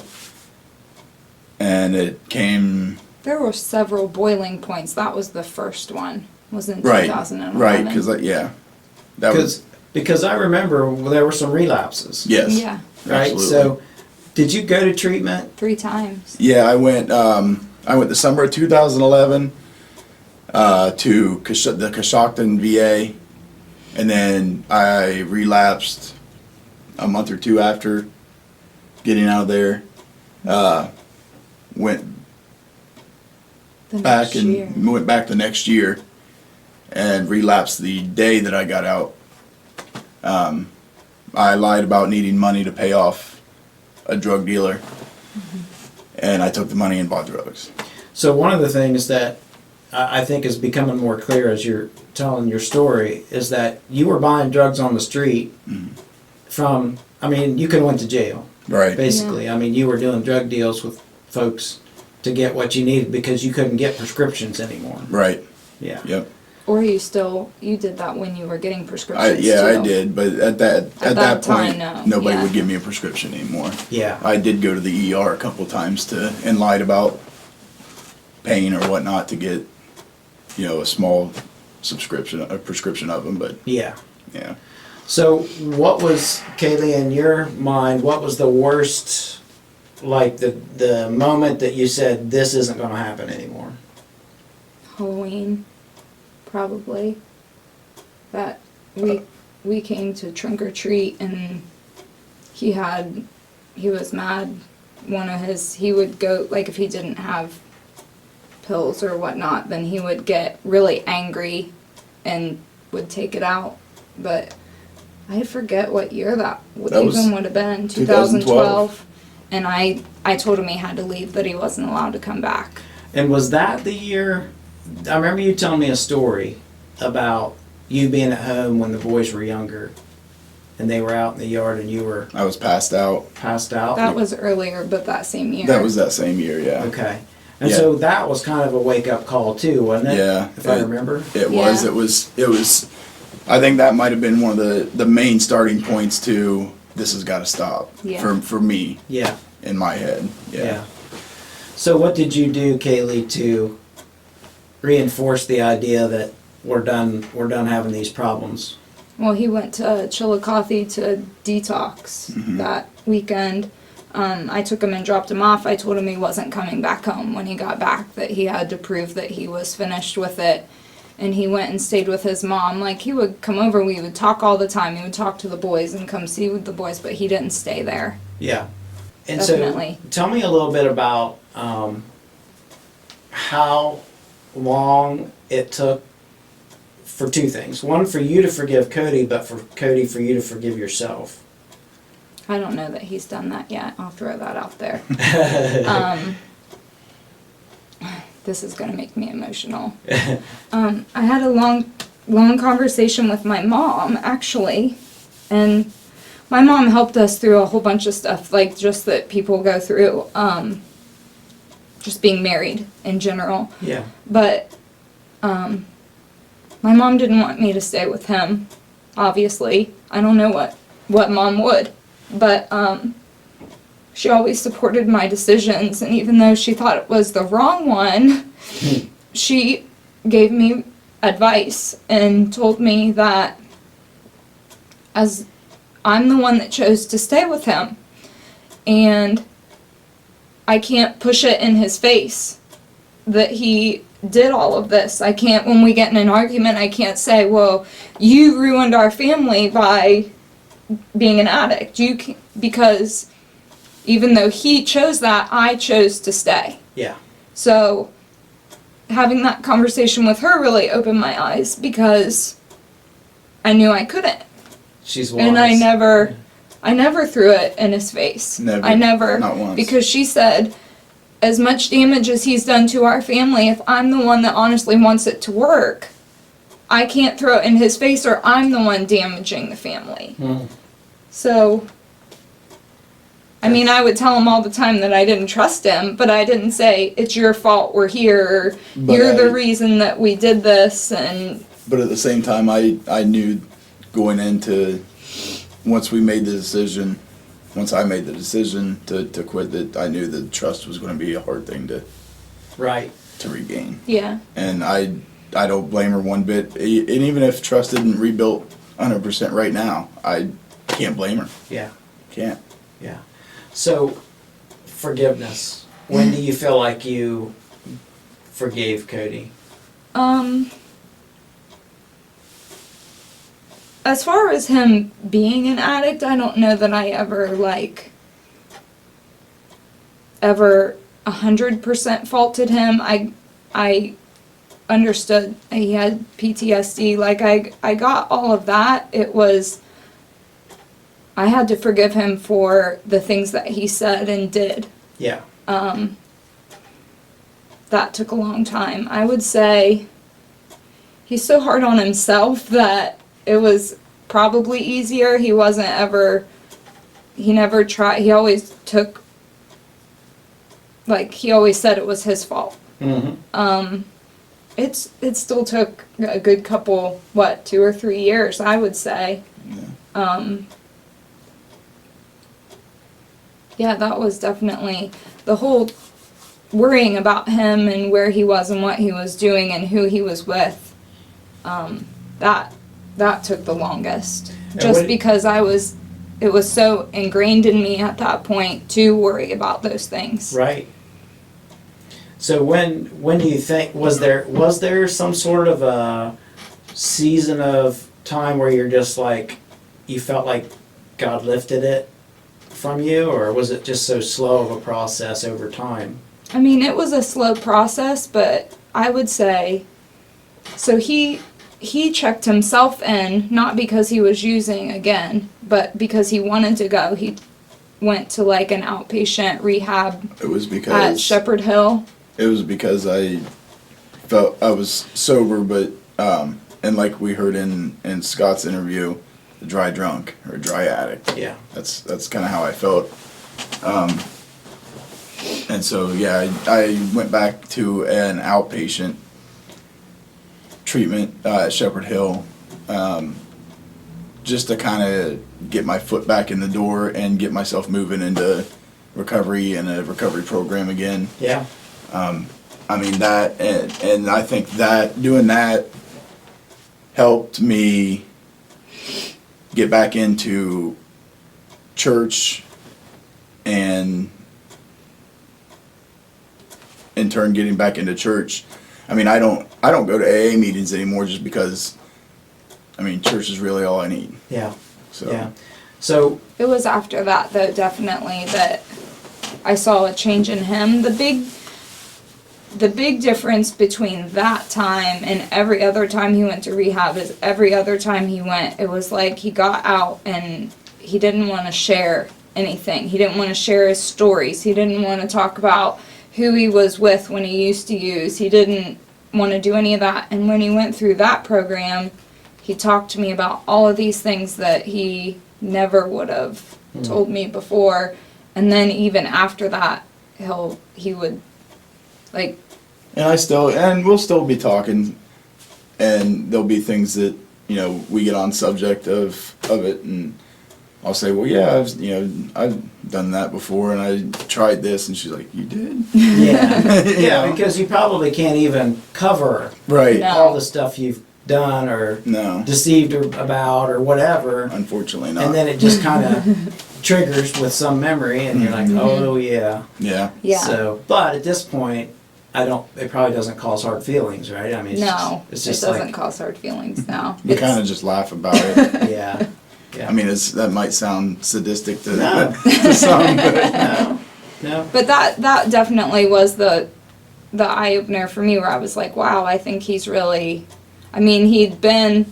and it came There were several boiling points. That was the first one. Was in right, 2011. right, because that was Because I remember there were some relapses. yes, Yeah, Right? absolutely. So, did you go to treatment? 3 times. Yeah, I went the summer of 2011 to the Coshocton VA, and then I relapsed a month or 2 after getting out of there. Went The back next year. and went back the next year, and relapsed the day that I got out. I lied about needing money to pay off a drug dealer, and I took the money and bought drugs. So one of the things that I think is becoming more clear as you're telling your story is that you were buying drugs on the street from, I mean, you could have went to jail, Right. basically. I mean, you were doing drug deals with folks to get what you needed because you couldn't get prescriptions anymore. Right. Yeah. Yep. Or you did that when you were getting prescriptions I too. did, but at that that point, time, no. nobody Yeah. would give me a prescription anymore. Yeah. I did go to the ER a couple times and lied about pain or whatnot to get, a small prescription of them. But Yeah. yeah, So what was, Kaylee, in your mind, what was the worst, like the moment that you said, this isn't going to happen anymore? Halloween. probably. That we came to trunk or treat and he was mad. He would go, like if he didn't have pills or whatnot, then he would get really angry and would take it out. But I forget what year that was even would have been, 2012. And I told him he had to leave, that he wasn't allowed to come back. And was that the year? I remember you telling me a story about you being at home when the boys were younger, and they were out in the yard, and you were I was passed out. passed out. That was earlier, but that same year. That was that same year, yeah. Okay. And Yeah. so that was kind of a wake up call too, wasn't it? Yeah, If I remember. It was. Yeah. It was. I think that might have been one of the main starting points to this has got to stop. Yeah. For me Yeah. in my head. Yeah. So what did you do, Kaylee, to reinforce the idea that we're done having these problems? Well, he went to Chillicothe to detox that weekend. I took him and dropped him off. I told him he wasn't coming back home when he got back, that he had to prove that he was finished with it. And he went and stayed with his mom. Like, he would come over, we would talk all the time. He would talk to the boys and come see with the boys, but he didn't stay there. Yeah. And Definitely. so tell me a little bit about how long it took for two things. One, for you to forgive Cody, but for Cody, for you to forgive yourself. I don't know that he's done that yet. I'll throw that out there. This is gonna make me emotional. I had a long conversation with my mom, actually, and my mom helped us through a whole bunch of stuff, like just that people go through, just being married in general. Yeah. But my mom didn't want me to stay with him, obviously. I don't know what mom would, but she always supported my decisions, and even though she thought it was the wrong one, she gave me advice and told me that as I'm the one that chose to stay with him, and I can't push it in his face that he did all of this. I can't, when we get in an argument, I can't say, well, you ruined our family by being an addict. Because even though he chose that, I chose to stay. Yeah. So having that conversation with her really opened my eyes, because I knew I couldn't. She's wise. And I never threw it in his face. Never. I never. Not once. Because she said, as much damage as he's done to our family, if I'm the one that honestly wants it to work, I can't throw it in his face, or I'm the one damaging the family. So, I mean, I would tell him all the time that I didn't trust him, but I didn't say, it's your fault we're here, or But you're the reason that we did this, and But at the same time, I knew going into, once I made the decision to quit, that I knew that trust was going to be a hard thing Right. to regain. yeah. And I don't blame her one bit. And even if trust isn't rebuilt 100% right now, I can't blame her. Yeah. Can't. Yeah. So, forgiveness. When do you feel like you forgave Cody? As far as him being an addict, I don't know that I ever 100% faulted him. I understood he had PTSD. Like, I got all of that. It was, I had to forgive him for the things that he said and did. Yeah. That took a long time. I would say he's so hard on himself that it was probably easier. He never tried, he always took, he always said it was his fault. Mm-hmm. It still took a good couple, 2 or 3 years, I would say. Yeah, that was definitely the whole worrying about him and where he was and what he was doing and who he was with. That took the longest. Just because it was so ingrained in me at that point to worry about those things. Right. So when do you think, was there some sort of a season of time where you're just like, you felt like God lifted it from you, or was it just so slow of a process over time? I mean, it was a slow process, but I would say, so he checked himself in, not because he was using again, but because he wanted to go. He went to like an outpatient rehab It was at because Shepherd Hill. it was because I felt I was sober, but and like we heard in Scott's interview, a dry drunk or a dry addict. Yeah. That's kind of how I felt. And so yeah, I went back to an outpatient treatment at Shepherd Hill, just to kind of get my foot back in the door and get myself moving into recovery and a recovery program again. Yeah. I mean that, and I think that doing that helped me get back into church, and in turn getting back into church. I mean, I don't go to AA meetings anymore just because, I mean, church is really all I need. Yeah. So Yeah. So, It was after that, though, definitely, that I saw a change in him. The big difference between that time and every other time he went to rehab is every other time he went, it was like he got out and he didn't want to share anything. He didn't want to share his stories. He didn't want to talk about who he was with when he used to use. He didn't want to do any of that. And when he went through that program, he talked to me about all of these things that he never would have told me before. And then even after that, he would like. and we'll still be talking, and there'll be things that, you know, we get on subject of it, and I'll say, well, yeah, I've done that before, and I tried this, and she's like, you did? yeah. You Yeah, know? because you probably can't even cover Right. No. all the stuff you've done or No, deceived about or whatever. unfortunately not. And then it just kind of triggers with some memory, and you're like, oh, yeah. yeah. Yeah. So, but at this point, it probably doesn't cause hard feelings, right? I mean, it's just it doesn't like, cause hard feelings now. We kind of just laugh about it. yeah. Yeah. I mean, that might sound sadistic to, No. to some, but No. But that definitely was the eye opener for me, where I was like, wow, I think he's really. I mean, he'd been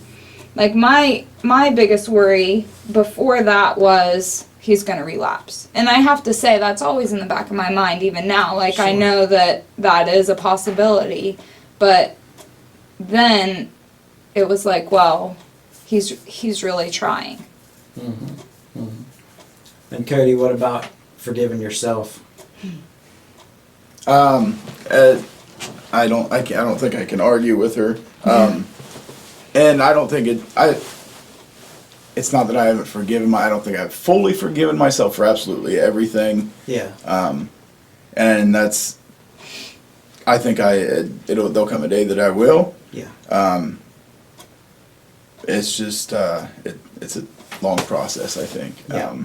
like my biggest worry before that was he's gonna relapse, and I have to say that's always in the back of my mind even now. Like I know that is a possibility, but then it was like, well, he's really trying. And Cody, what about forgiving yourself? I don't think I can argue with her. And I don't think it's not that I haven't forgiven I don't think I've fully forgiven myself for absolutely everything. Yeah. And that's, I think there'll come a day that I will. Yeah. It's just, it's a long process, I think. Yeah.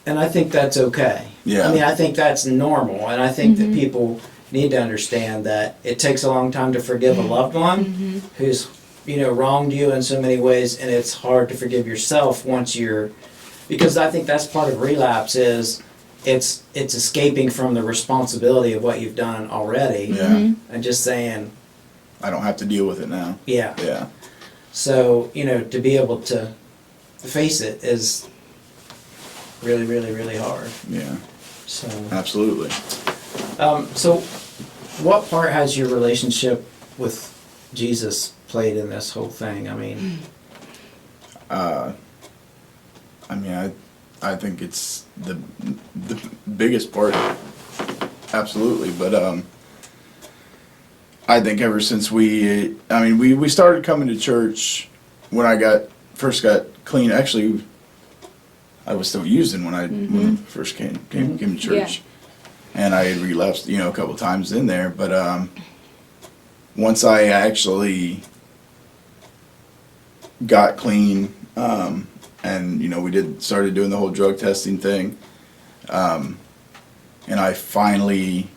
And I think that's okay. Yeah. I mean, I think that's normal, and I think that people need to understand that it takes a long time to forgive a loved one who's, wronged you in so many ways, and it's hard to forgive yourself because I think that's part of relapse is it's escaping from the responsibility of what you've done already, Yeah. and just saying, I don't have to deal with it now. yeah. Yeah. So, to be able to face it is really, really, really hard. Yeah. So, Absolutely. so what part has your relationship with Jesus played in this whole thing? I mean, I think it's the biggest part, absolutely. But I think ever since we started coming to church when I first got clean. Actually, I was still using when I first came to church, and I had relapsed, a couple times in there. But once I actually got clean, and we started doing the whole drug testing thing, and I think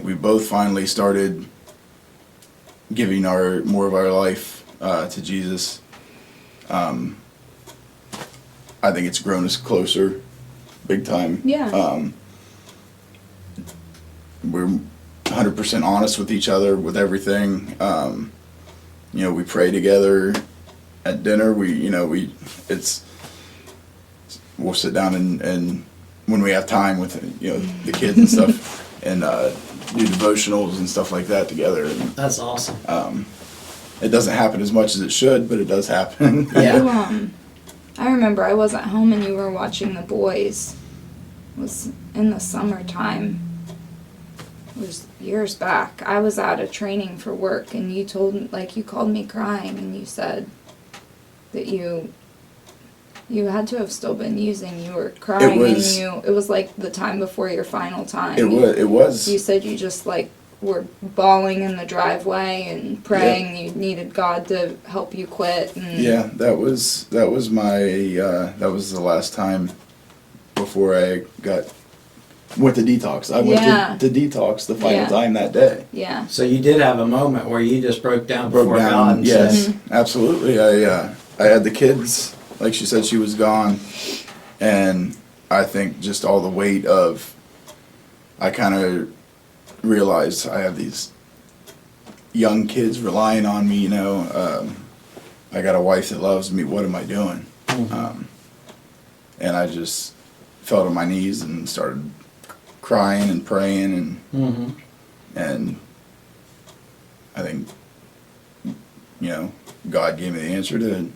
we both finally started giving more of our life to Jesus. I think it's grown us closer, big time. Yeah. We're 100% honest with each other with everything. We pray together at dinner. We'll sit down and when we have time with the kids and stuff, and do devotionals and stuff like that together. And, That's awesome. it doesn't happen as much as it should, but it does happen. Yeah. I remember I wasn't home and you were watching The Boys. It was in the summertime. It was years back. I was out of training for work, and you called me crying, and you said that you had to have still been using. You were crying, it was like the time before your final time. It was. You said you just were bawling in the driveway and praying. You needed God to help you quit. And Yeah, that was my that was the last time before I went to detox. I went to detox the final time that day. Yeah. So you did have a moment where you just broke down before Broke God. down. And Yes, said, absolutely. I had the kids. Like she said, she was gone, and I think just all the weight of, I kind of realized I have these young kids relying on me. I got a wife that loves me. What am I doing? And I just fell to my knees and started crying and praying, and I think God gave me the answer to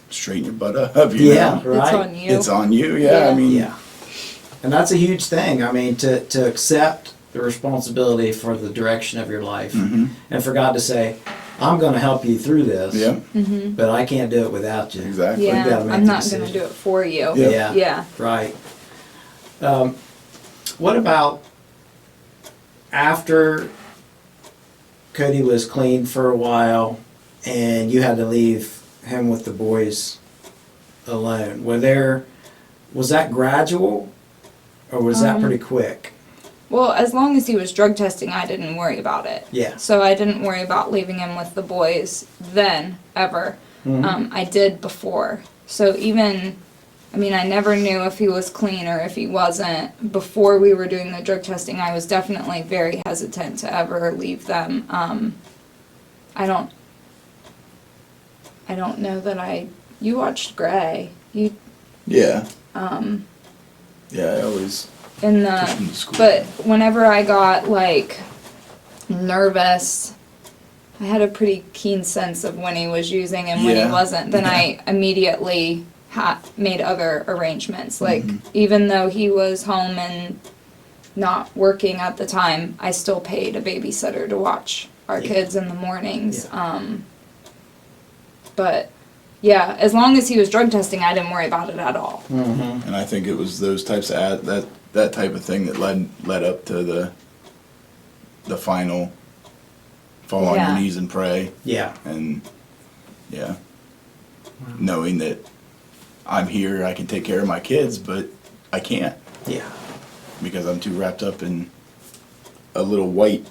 straighten your butt up. Yeah, right. It's on you. It's on you. Yeah, Yeah. I mean, Yeah. And that's a huge thing. I mean, to accept the responsibility for the direction of your life, and for God to say, I'm going to help you through this, yeah, but I can't do it without you. exactly. You gotta Yeah, make I'm the not going to decision. do it for you. Yeah. Yeah. Right. What about after Cody was clean for a while and you had to leave him with the boys alone? Was that gradual or was that pretty quick? Well, as long as he was drug testing, I didn't worry about it. Yeah. So I didn't worry about leaving him with the boys then, ever. I did before. So I never knew if he was clean or if he wasn't. Before we were doing the drug testing, I was definitely very hesitant to ever leave them. I don't know that you watched Grey. Yeah. Yeah, I always In took him to school. but whenever I got nervous, I had a pretty keen sense of when he was using and when he Yeah. wasn't. Then I immediately made other arrangements. Even though he was home and not working at the time, I still paid a babysitter to watch our kids in the mornings. But yeah, as long as he was drug testing, I didn't worry about it at all. And I think it was those types of that type of thing that led up to the final fall on Yeah. your knees and pray, Yeah. and knowing that I'm here, I can take care of my kids, but I can't Yeah. because I'm too wrapped up in a little white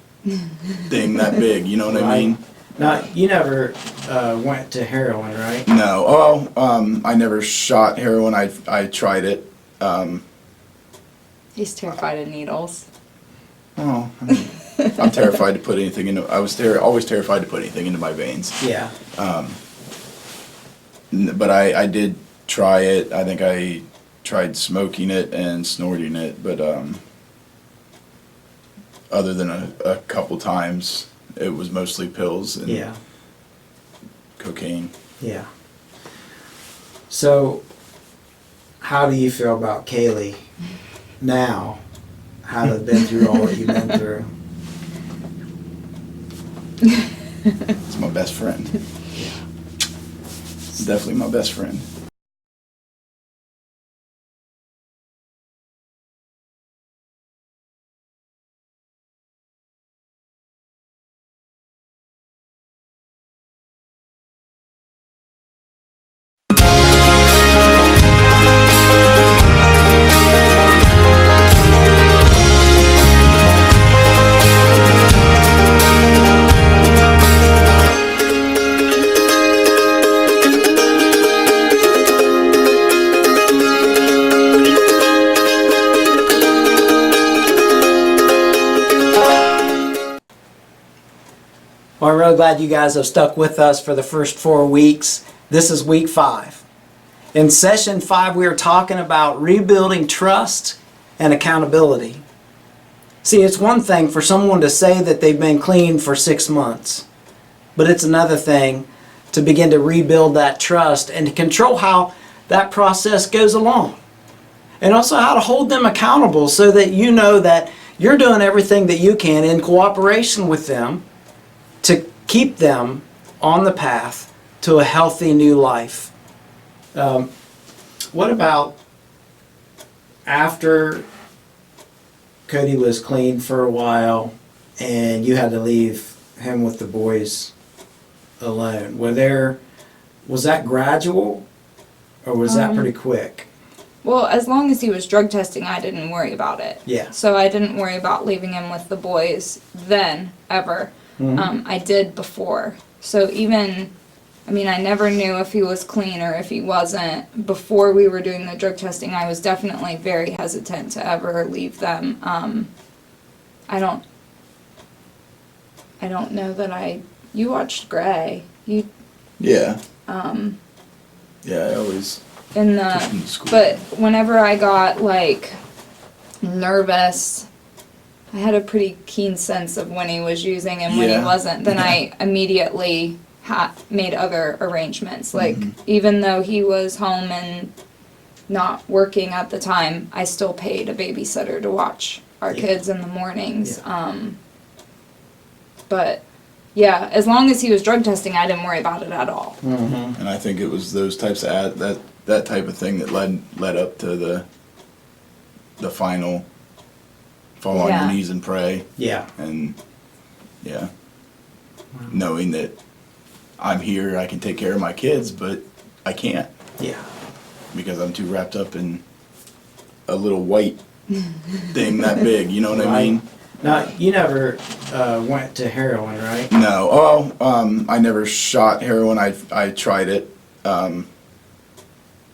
thing that big. You know what I mean? Now, you never went to heroin, right? No. I never shot heroin. I tried it. He's terrified of needles. I mean, I'm terrified to put anything into. I was always terrified to put anything into my veins. Yeah. But I did try it. I think I tried smoking it and snorting it, but other than a couple times, it was mostly pills and Yeah. cocaine. Yeah. So, how do you feel about Kaylee now? Having been through all that you've been through? It's my best friend. It's definitely my best friend. I'm really glad you guys have stuck with us for the first 4 weeks. This is week 5. In session 5, we are talking about rebuilding trust and accountability. See, it's one thing for someone to say that they've been clean for 6 months, but it's another thing to begin to rebuild that trust and to control how that process goes along. And also how to hold them accountable so that you know that you're doing everything that you can in cooperation with them to keep them on the path to a healthy new life. What about after Cody was clean for a while and you had to leave him with the boys alone? Was that gradual or was that pretty quick? Well, as long as he was drug testing, I didn't worry about it. Yeah. So I didn't worry about leaving him with the boys then, ever. I did before. So even, I mean, I never knew if he was clean or if he wasn't. Before we were doing the drug testing, I was definitely very hesitant to ever leave them. I don't know that you watched Grey. Yeah. Yeah, I always push him to school. But whenever I got like nervous, I had a pretty keen sense of when he was using and when he wasn't. Then I immediately made other arrangements. Like even though he was home and not working at the time, I still paid a babysitter to watch our kids in the mornings. But yeah, as long as he was drug testing, I didn't worry about it at all. And I think it was those types of that type of thing that led up to the final fall on your knees and pray. Yeah. And knowing that I'm here, I can take care of my kids, but I can't. Yeah. Because I'm too wrapped up in a little white thing that big, you know what I mean? Now, you never went to heroin, right? No. I never shot heroin. I tried it.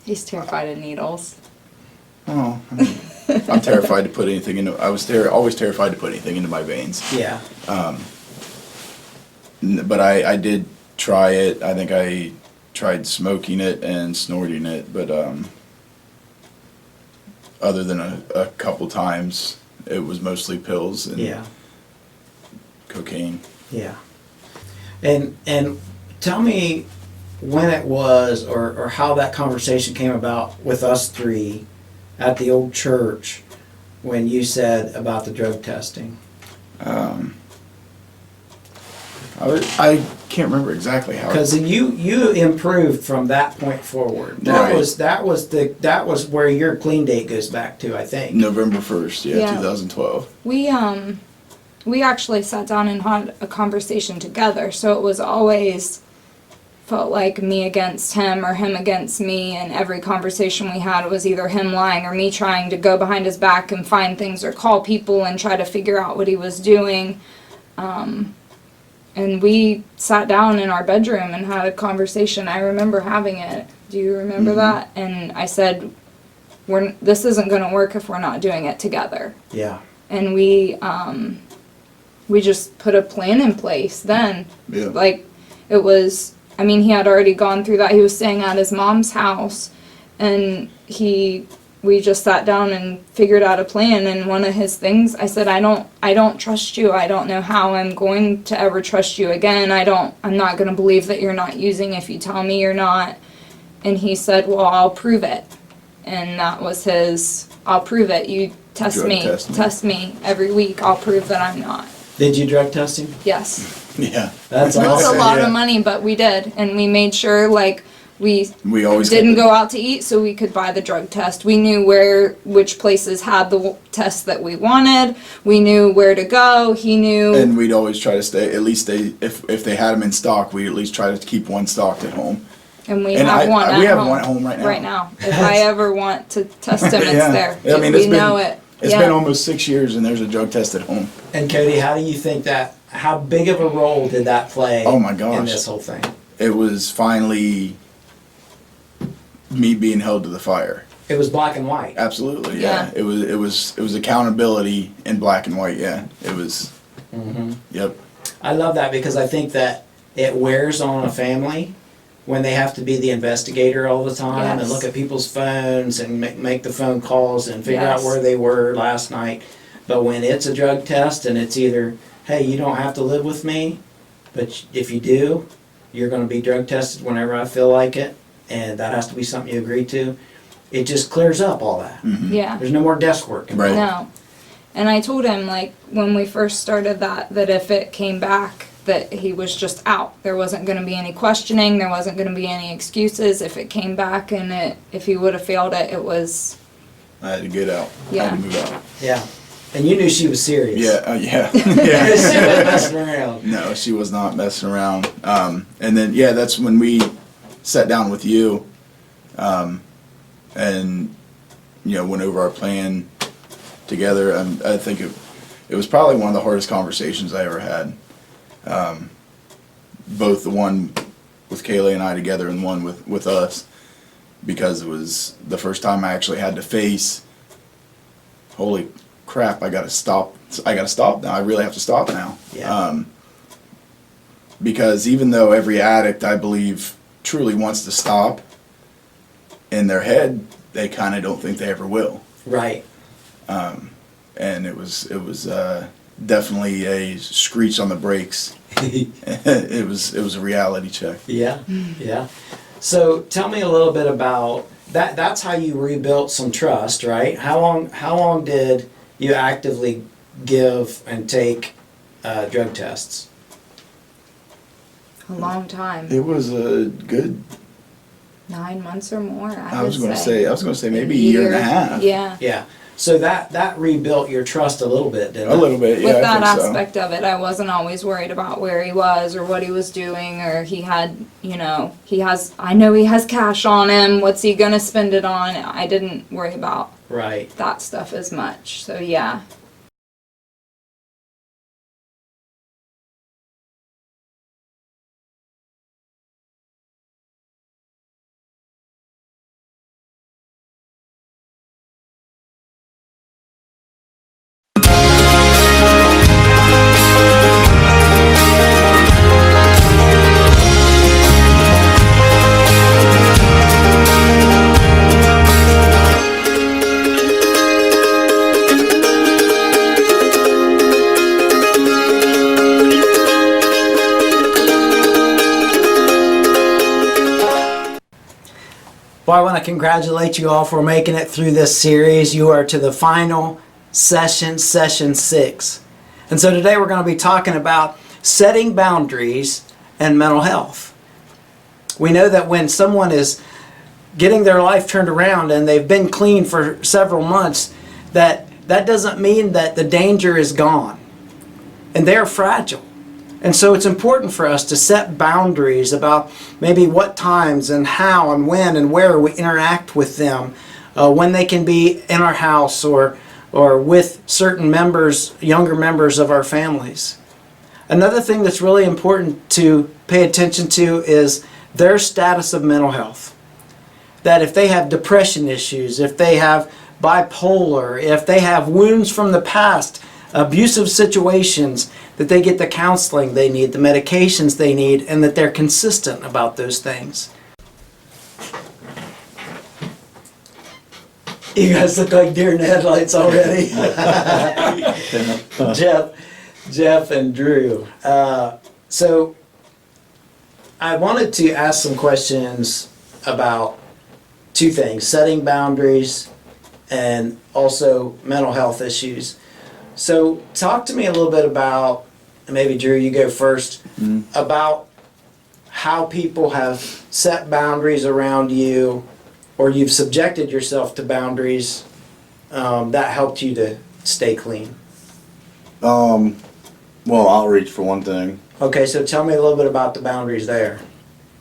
He's terrified of needles. I'm terrified to put anything into. I was always terrified to put anything into my veins. Yeah. But I did try it. I think I tried smoking it and snorting it, but other than a couple times, it was mostly pills and cocaine. Yeah. And tell me when it was or how that conversation came about with us 3 at the old church when you said about the drug testing. I can't remember exactly how. Because you improved from that point forward. That was where your clean date goes back to, I think. November 1st, Yeah. 2012. We actually sat down and had a conversation together, so it was always felt like me against him or him against me, and every conversation we had was either him lying or me trying to go behind his back and find things or call people and try to figure out what he was doing. And we sat down in our bedroom and had a conversation. I remember having it. Do you remember that? And I said, this isn't going to work if we're not doing it together. Yeah. And we just put a plan in place then. Yeah. Like, it was, I mean, he had already gone through that. He was staying at his mom's house, and we just sat down and figured out a plan. And one of his things, I said, I don't trust you. I don't know how I'm going to ever trust you again. I'm not going to believe that you're not using if you tell me you're not. And he said, well, I'll prove it. And that was I'll prove it. You test me every week. I'll prove that I'm not. Did you drug test him? Yes. Yeah. That's It was awesome. a lot of money, but we did. And we made sure, like, we always didn't go out to eat so we could buy the drug test. We knew which places had the test that we wanted. We knew where to go. He knew. And we'd always try to stay, at least if they had them in stock, we'd at least try to keep one stocked at home. And we And have one at home. we have one at home right now. Right now. If I ever want to test him, it's there. I mean, we know it. It's been almost 6 years and there's a drug test at home. And Cody, how do you think how big of a role did that play Oh my gosh. in this whole thing? It was finally me being held to the fire. It was black and white. Absolutely, yeah. It was accountability in black and white, yeah. It was, yep. I love that because I think that it wears on a family when they have to be the investigator all the time and Yes. look at people's phones and make the phone calls and figure out Yes. where they were last night. But when it's a drug test and it's either, hey, you don't have to live with me, but if you do, you're going to be drug tested whenever I feel like it, and that has to be something you agree to, it just clears up all that. Yeah. There's no more desk work. Right. No. And I told him, like, when we first started that if it came back, that he was just out. There wasn't going to be any questioning. There wasn't going to be any excuses. If it came back and if he would have failed it, it was, I had to get out. I Yeah. had to move out. Yeah. And you knew she was serious. Yeah, yeah, She wasn't yeah. messing around. No, she was not messing around. And then, yeah, that's when we sat down with you, and went over our plan together. I think it was probably one of the hardest conversations I ever had. Both the one with Kaylee and I together and one with us, because it was the first time I actually had to face, holy crap, I gotta stop now. I really have to stop now. Yeah. Because even though every addict, I believe, truly wants to stop, in their head, they kind of don't think they ever will. Right. And it was definitely a screech on the brakes. It was a reality check. Yeah. Yeah. So tell me a little bit about that. That's how you rebuilt some trust, right? How long did you actively give and take drug tests? a long time. It was a good. 9 months or more. I was going to say maybe a year and a half. Yeah. Yeah. So that rebuilt your trust a little bit, didn't it? A little bit, yeah. With I that think so. aspect of it, I wasn't always worried about where he was or what he was doing, or he had, I know he has cash on him. What's he gonna spend it on? I didn't worry about Right. that stuff as much. So yeah. Well, I want to congratulate you all for making it through this series. You are to the final session 6. And so today we're going to be talking about setting boundaries and mental health. We know that when someone is getting their life turned around and they've been clean for several months, that doesn't mean that the danger is gone. And they're fragile. And so it's important for us to set boundaries about maybe what times and how and when and where we interact with them, when they can be in our house or with certain members, younger members of our families. Another thing that's really important to pay attention to is their status of mental health. That if they have depression issues, if they have bipolar, if they have wounds from the past, abusive situations, that they get the counseling they need, the medications they need, and that they're consistent about those things. You guys look like deer in the headlights already. Jeff and Drew. So I wanted to ask some questions about two things: setting boundaries and also mental health issues. So talk to me a little bit about, maybe Drew, you go first, about how people have set boundaries around you, or you've subjected yourself to boundaries that helped you to stay clean. Well, outreach for one thing. Okay, so tell me a little bit about the boundaries there.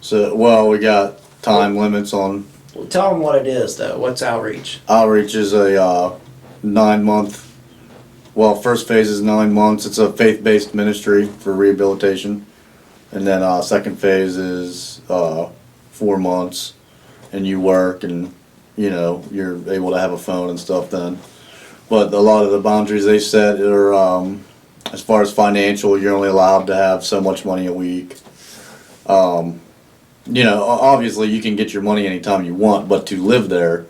So, well, we got time limits on Well, tell them what it is, though. What's outreach? outreach. Is a 9-month. Well, first phase is 9 months. It's a faith-based ministry for rehabilitation, and then second phase is 4 months, and you work and you're able to have a phone and stuff then. But a lot of the boundaries they set are as far as financial, you're only allowed to have so much money a week. You know, obviously you can get your money anytime you want, but to live there,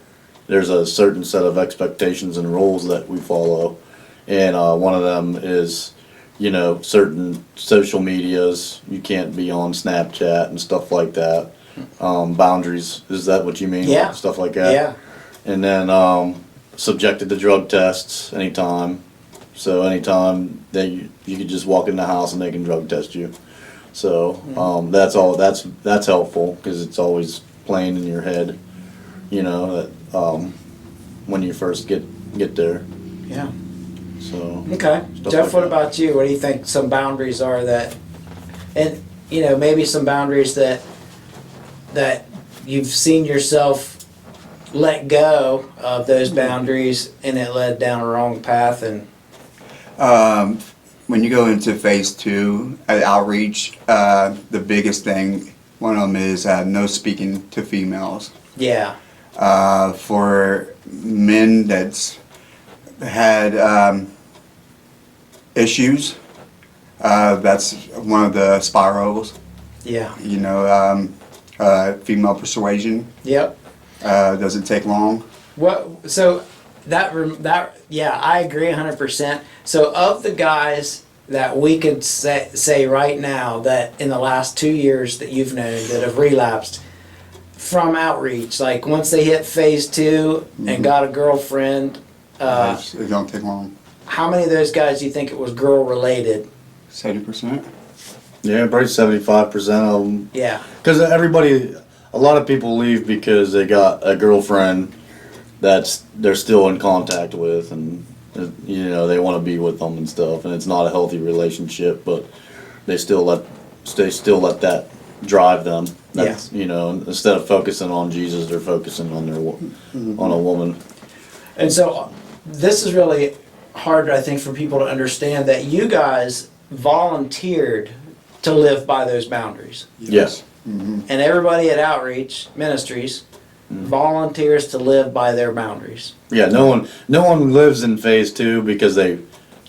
there's a certain set of expectations and rules that we follow. And one of them is, you know, certain social medias. You can't be on Snapchat and stuff like that. Boundaries, is that what you mean? Yeah. Stuff like that? Yeah. And then subjected to drug tests anytime. So anytime that you could just walk in the house and they can drug test you. So that's all. That's helpful because it's always playing in your head. You know that when you first get there. Yeah. So Okay. stuff Jeff, like what that. about you? What do you think some boundaries are that, and you know, maybe some boundaries that you've seen yourself let go of those boundaries and it led down a wrong path and When you go into phase 2 at outreach, the biggest thing, one of them is no speaking to females. yeah. For men that's had issues, that's one of the spirals. Yeah. You know, female persuasion Yep. doesn't take long. What? So that yeah, I agree 100%. So of the guys that we could say right now that in the last 2 years that you've known that have relapsed from outreach, like once they hit phase 2 and got a girlfriend, It don't take long. how many of those guys do you think it was girl related? 70%. Yeah, probably 75% of them. Yeah. Because a lot of people leave because they got a girlfriend that's they're still in contact with, and you know they want to be with them and stuff, and it's not a healthy relationship, but they still let that drive them. That's, you know, instead of focusing on Jesus, they're focusing on on a woman. And so this is really hard, I think, for people to understand that you guys volunteered to live by those boundaries. Yes. And everybody at Outreach Ministries volunteers to live by their boundaries. Yeah. No one lives in phase 2 because they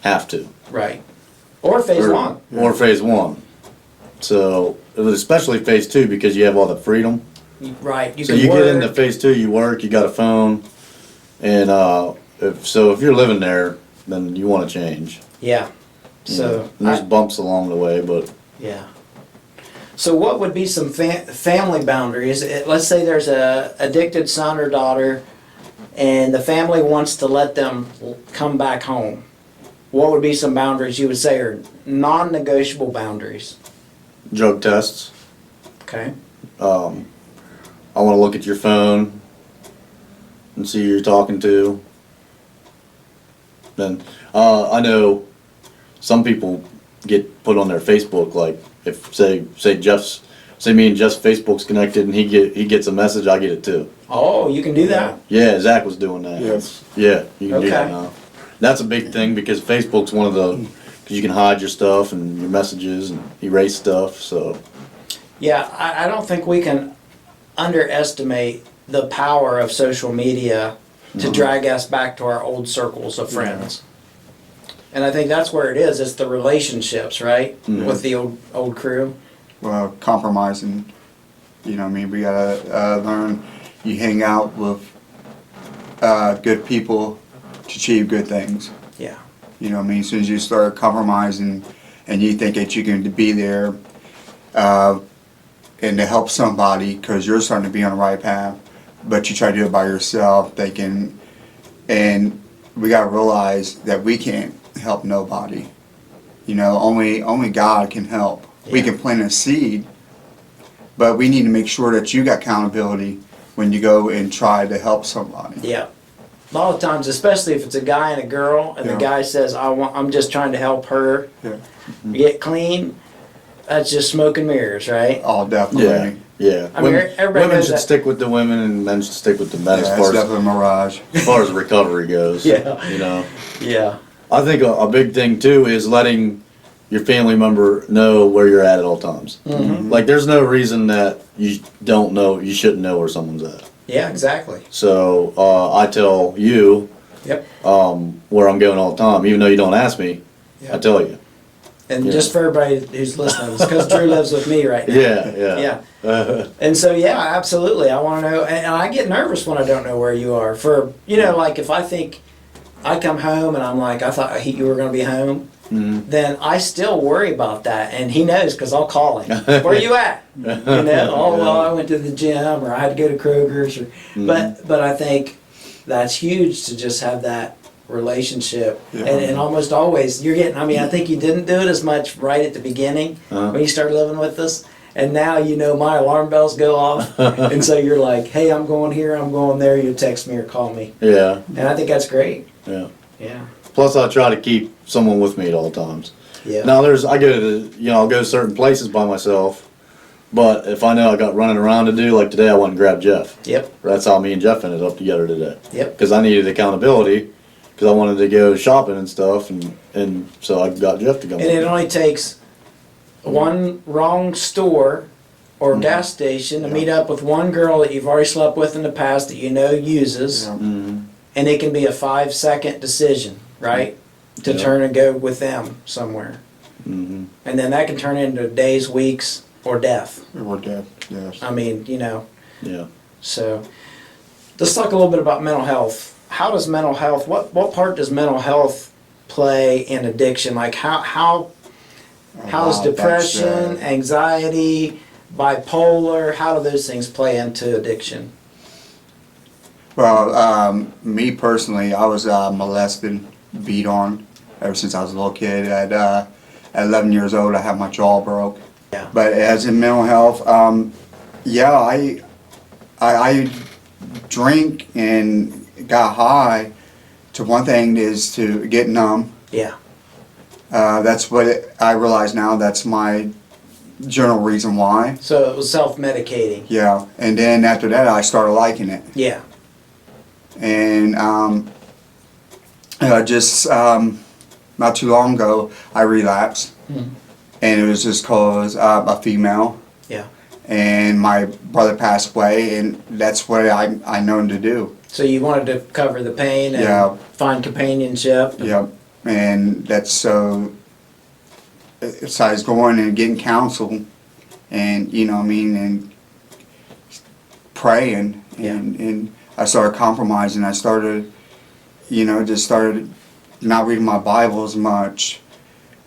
have to. Right. Or phase 1. Or phase 1. So, especially phase 2 because you have all the freedom. Right. You So can you work. get into phase 2, you work, you got a phone, and if you're living there, then you want to change. Yeah. You So know, and there's bumps along the way, but yeah. So what would be some family boundaries? Let's say there's a addicted son or daughter, and the family wants to let them come back home. What would be some boundaries you would say are non-negotiable boundaries? drug tests. Okay. I want to look at your phone and see who you're talking to. Then I know some people get put on their Facebook, like if say me and Jeff's Facebook's connected and he gets a message, I get it too. Oh, you can do that? Yeah, Zach was doing that. Yes. Yeah, you can do that Okay. now. That's a big thing because Facebook's one of the, because you can hide your stuff and your messages and erase stuff, so. Yeah, I don't think we can underestimate the power of social media to drag us back to our old circles of friends. And I think that's where it is. It's the relationships, right? With the old crew. Well, compromising. You know what I mean? We gotta learn. You hang out with good people to achieve good things. Yeah. You know what I mean? As soon as you start compromising and you think that you can be there and to help somebody because you're starting to be on the right path, but you try to do it by yourself, and we gotta realize that we can't help nobody. You know, only God can help. We Yeah. can plant a seed, but we need to make sure that you got accountability when you go and try to help somebody. Yeah. A lot of times, especially if it's a guy and a girl, and Yeah. the guy says, I'm just trying to help her Yeah. get clean, that's just smoke and mirrors, right? Oh, definitely. Yeah. I mean, everybody women knows should that. stick with the women and men should stick with the men Yeah, as it's far as, definitely a mirage. as far as recovery goes. Yeah. You know, Yeah. I think a big thing too is letting your family member know where you're at all times. Like, there's no reason that you shouldn't know where someone's at. Yeah, exactly. So I tell you Yep. where I'm going all the time, even though you don't ask me. I tell you. And Yeah. just for everybody who's listening, it's because Drew lives with me right now. Yeah. Yeah. And so, yeah, absolutely. I want to know, and I get nervous when I don't know where you are. For, you know, like if I think I come home and I'm like, I thought you were going to be home, then I still worry about that. And he knows because I'll call him. Where you at? You know, oh, well, I went to the gym or I had to go to Kroger's. Or, but I think that's huge to just have that relationship. And almost always, you're getting, I mean, I think you didn't do it as much right at the beginning when you started living with us. And now, you know, my alarm bells go off. And so you're like, hey, I'm going here, I'm going there. You text me or call me. Yeah. And I think that's great. Yeah. Yeah. Plus, I try to keep someone with me at all times. Yeah. Now, I go to, I'll go to certain places by myself, but if I know I got running around to do, like today, I went and grabbed Jeff. Yep. That's how me and Jeff ended up together today. Yep. Because I needed accountability, because I wanted to go shopping and stuff, and so I got Jeff to go. And it only takes one wrong store or gas station to meet up with one girl that you've already slept with in the past that you know uses, and it can be a 5-second decision, right? To turn and go with them somewhere. And then that can turn into days, weeks, or death. Or death, yes. I mean, you know. Yeah. So let's talk a little bit about mental health. How does mental health, what part does mental health play in addiction? Like how does depression, anxiety, bipolar, how do those things play into addiction? Well, me personally, I was molested, beat on ever since I was a little kid. At 11 years old, I had my jaw broke. Yeah. But as in mental health, I drink and got high. To one thing is to get numb. Yeah. That's what I realize now. That's my general reason why. So it was self-medicating. Yeah, and then after that, I started liking it. Yeah. And just not too long ago, I relapsed, and it was just cause a female. Yeah. And my brother passed away, and that's what I known to do. So you wanted to cover the pain and find companionship. Yep. And that's so I was going and getting counsel, and you know what I mean, and praying, and I started compromising. I started, just started not reading my Bible as much.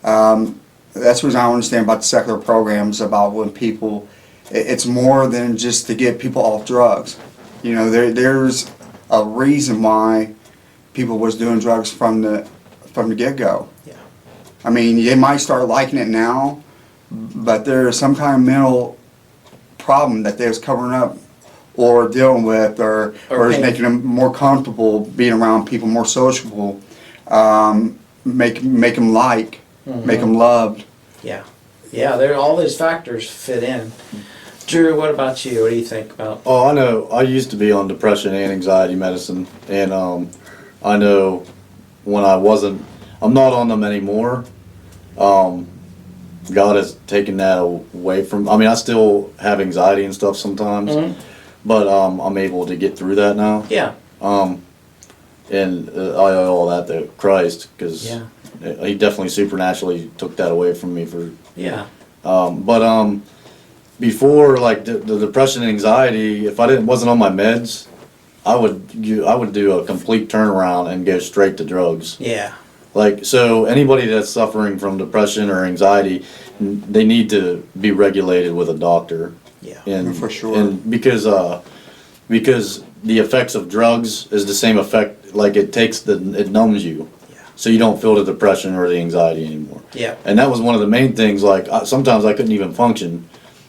That's what I don't understand about the secular programs, about when people, it's more than just to get people off drugs. There's a reason why people was doing drugs from the get-go. Yeah. I mean, they might start liking it now, but there's some kind of mental problem that they was covering up or dealing with, or is making them more comfortable being around people, more sociable, make them like, make them loved. Yeah. Yeah, all those factors fit in. Drew, what about you? What do you think about? Oh, I know. I used to be on depression and anxiety medicine, and I know when I'm not on them anymore. God has taken that away from. I mean, I still have anxiety and stuff sometimes, but I'm able to get through that now. Yeah. And I owe all that to Christ, because He definitely supernaturally took that away from me for. Yeah. But before, like the depression and anxiety, if I wasn't on my meds, I would do a complete turnaround and go straight to drugs. Yeah. Like, so anybody that's suffering from depression or anxiety, they need to be regulated with a doctor. Yeah. And for sure. And because the effects of drugs is the same effect, like it numbs you. So you don't feel the depression or the anxiety anymore. Yeah. And that was one of the main things. Like sometimes I couldn't even function.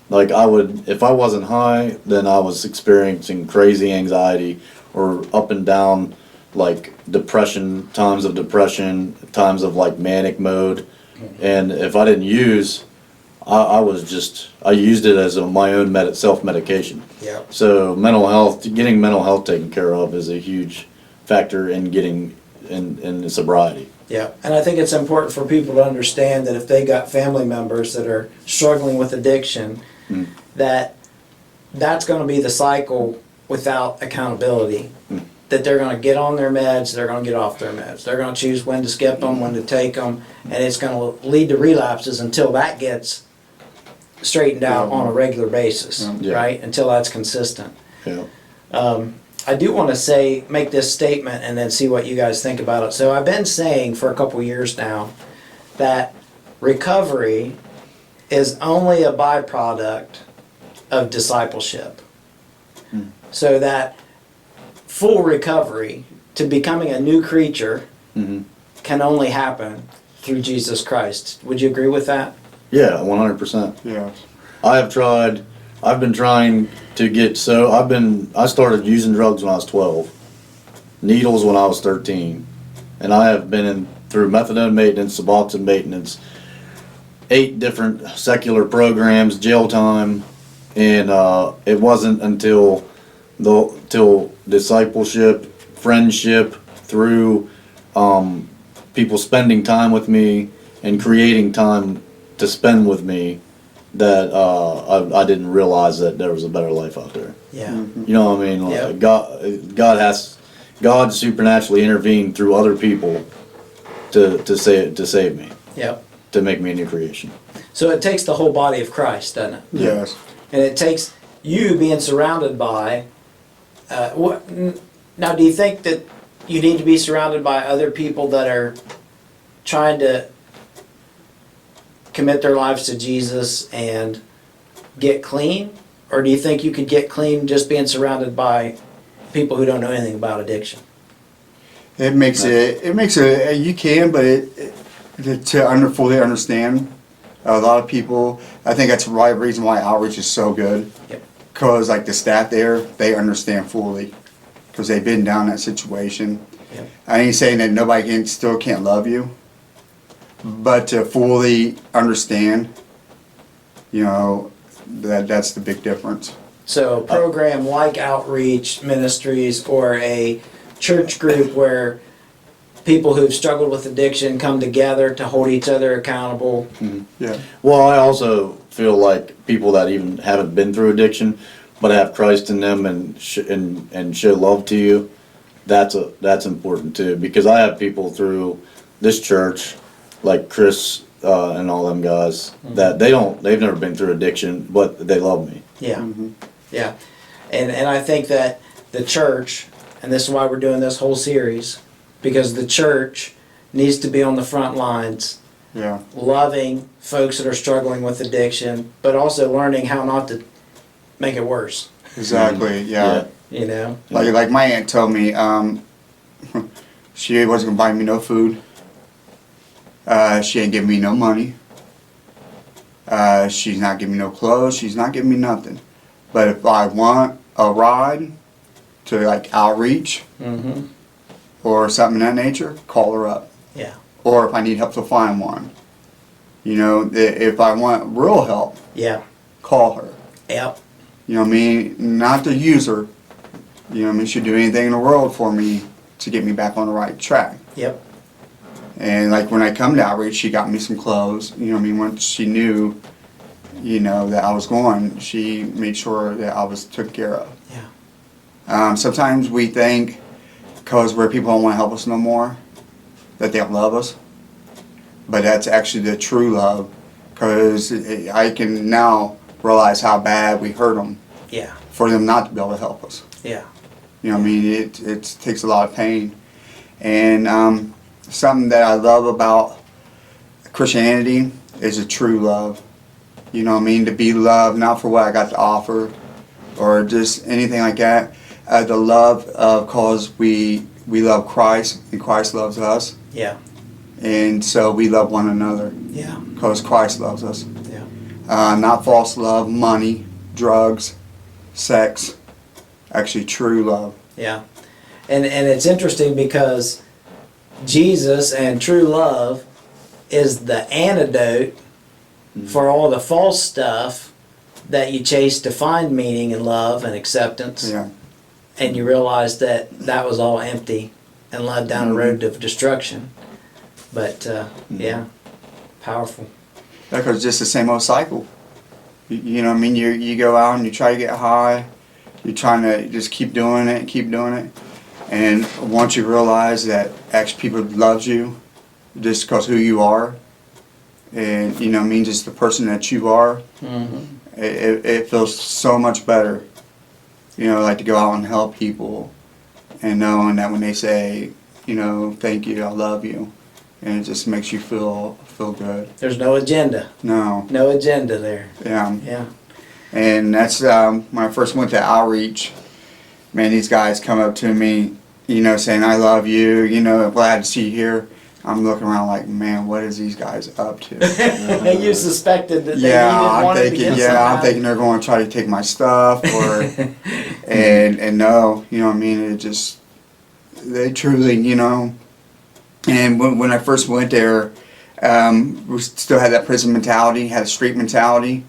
Like if I wasn't high, then I was experiencing crazy anxiety or up and down, like depression, times of like manic mode. And if I didn't use, I used it as my own self-medication. Yeah. So getting mental health taken care of is a huge factor in getting in sobriety. Yeah, and I think it's important for people to understand that if they got family members that are struggling with addiction, that's going to be the cycle without accountability. that they're going to get on their meds, they're going to get off their meds. They're going to choose when to skip them, when to take them, and it's going to lead to relapses until that gets straightened out on a regular basis, Yeah. right? Until that's consistent. Yeah. I do want to make this statement and then see what you guys think about it. So I've been saying for a couple years now that recovery is only a byproduct of discipleship. So that full recovery to becoming a new creature can only happen through Jesus Christ. Would you agree with that? Yeah, 100%. Yeah. I've been trying to get, I started using drugs when I was 12, needles when I was 13, and I have been through methadone maintenance, Suboxone maintenance, 8 different secular programs, jail time, and it wasn't until discipleship, friendship, through people spending time with me and creating time to spend with me that I didn't realize that there was a better life out there. Yeah. You know what I mean? Like Yep. God supernaturally intervened through other people to save me, Yep. to make me a new creation. So it takes the whole body of Christ, doesn't it? Yes. And it takes you being surrounded by. Now, do you think that you need to be surrounded by other people that are trying to commit their lives to Jesus and get clean? Or do you think you could get clean just being surrounded by people who don't know anything about addiction? It makes you can, but to fully understand a lot of people, I think that's the right reason why outreach is so good. Yep. Because like the staff there, they understand fully, because they've been down that situation. Yep. I ain't saying that nobody can't love you, but to fully understand, that's the big difference. So a program like Outreach Ministries or a church group where people who've struggled with addiction come together to hold each other accountable. Yeah. Well, I also feel like people that even haven't been through addiction, but have Christ in them and show love to you, that's important too. Because I have people through this church, like Chris and all them guys, that they've never been through addiction, but they love me. Yeah, yeah, and I think that the church, and this is why we're doing this whole series, because the church needs to be on the front lines, Yeah. loving folks that are struggling with addiction, but also learning how not to make it worse. Exactly. Yeah. You know, Like my aunt told me, she wasn't gonna buy me no food. She ain't giving me no money. She's not giving me no clothes. She's not giving me nothing. But if I want a ride to like outreach or something of that nature, call her up. yeah, Or if I need help to find one. If I want real help, yeah, call her. yep, You know what I mean? Not to use her. You know what I mean? She'd do anything in the world for me to get me back on the right track. yep, And like when I come to outreach, she got me some clothes. You know what I mean? Once she knew, that I was going, she made sure that I was taken care of. yeah, Sometimes we think, because where people don't want to help us no more, that they don't love us. But that's actually the true love, because I can now realize how bad we hurt them yeah, for them not to be able to help us. yeah, You know what I mean? It takes a lot of pain. And something that I love about Christianity is a true love. You know what I mean? To be loved, not for what I got to offer or just anything like that. The love of cause we love Christ and Christ loves us. yeah, And so we love one another yeah, because Christ loves us. yeah, Not false love, money, drugs, sex. Actually true love. yeah. And it's interesting because Jesus and true love is the antidote for all the false stuff that you chase to find meaning and love and acceptance. Yeah. And you realize that that was all empty and led down a road of destruction. But yeah, powerful. Because it's just the same old cycle. You know what I mean? You go out and you try to get high. You're trying to just keep doing it. And once you realize that actually people loves you just because who you are, and you know, means it's the person that you are, it feels so much better. You know, like to go out and help people, and knowing that when they say, you know, thank you, I love you, and it just makes you feel good. There's no agenda. No. No agenda there. Yeah. Yeah. And that's when I first went to outreach. Man, these guys come up to me, you know, saying I love you. You know, glad to see you here. I'm looking around like, man, what is these guys up to? You suspected that they Yeah, needed I'm wanted to thinking. get Yeah, I'm somehow. thinking they're going to try to take my stuff, or and no, you know what I mean. It just they truly, you know. And when I first went there, we still had that prison mentality, had a street mentality,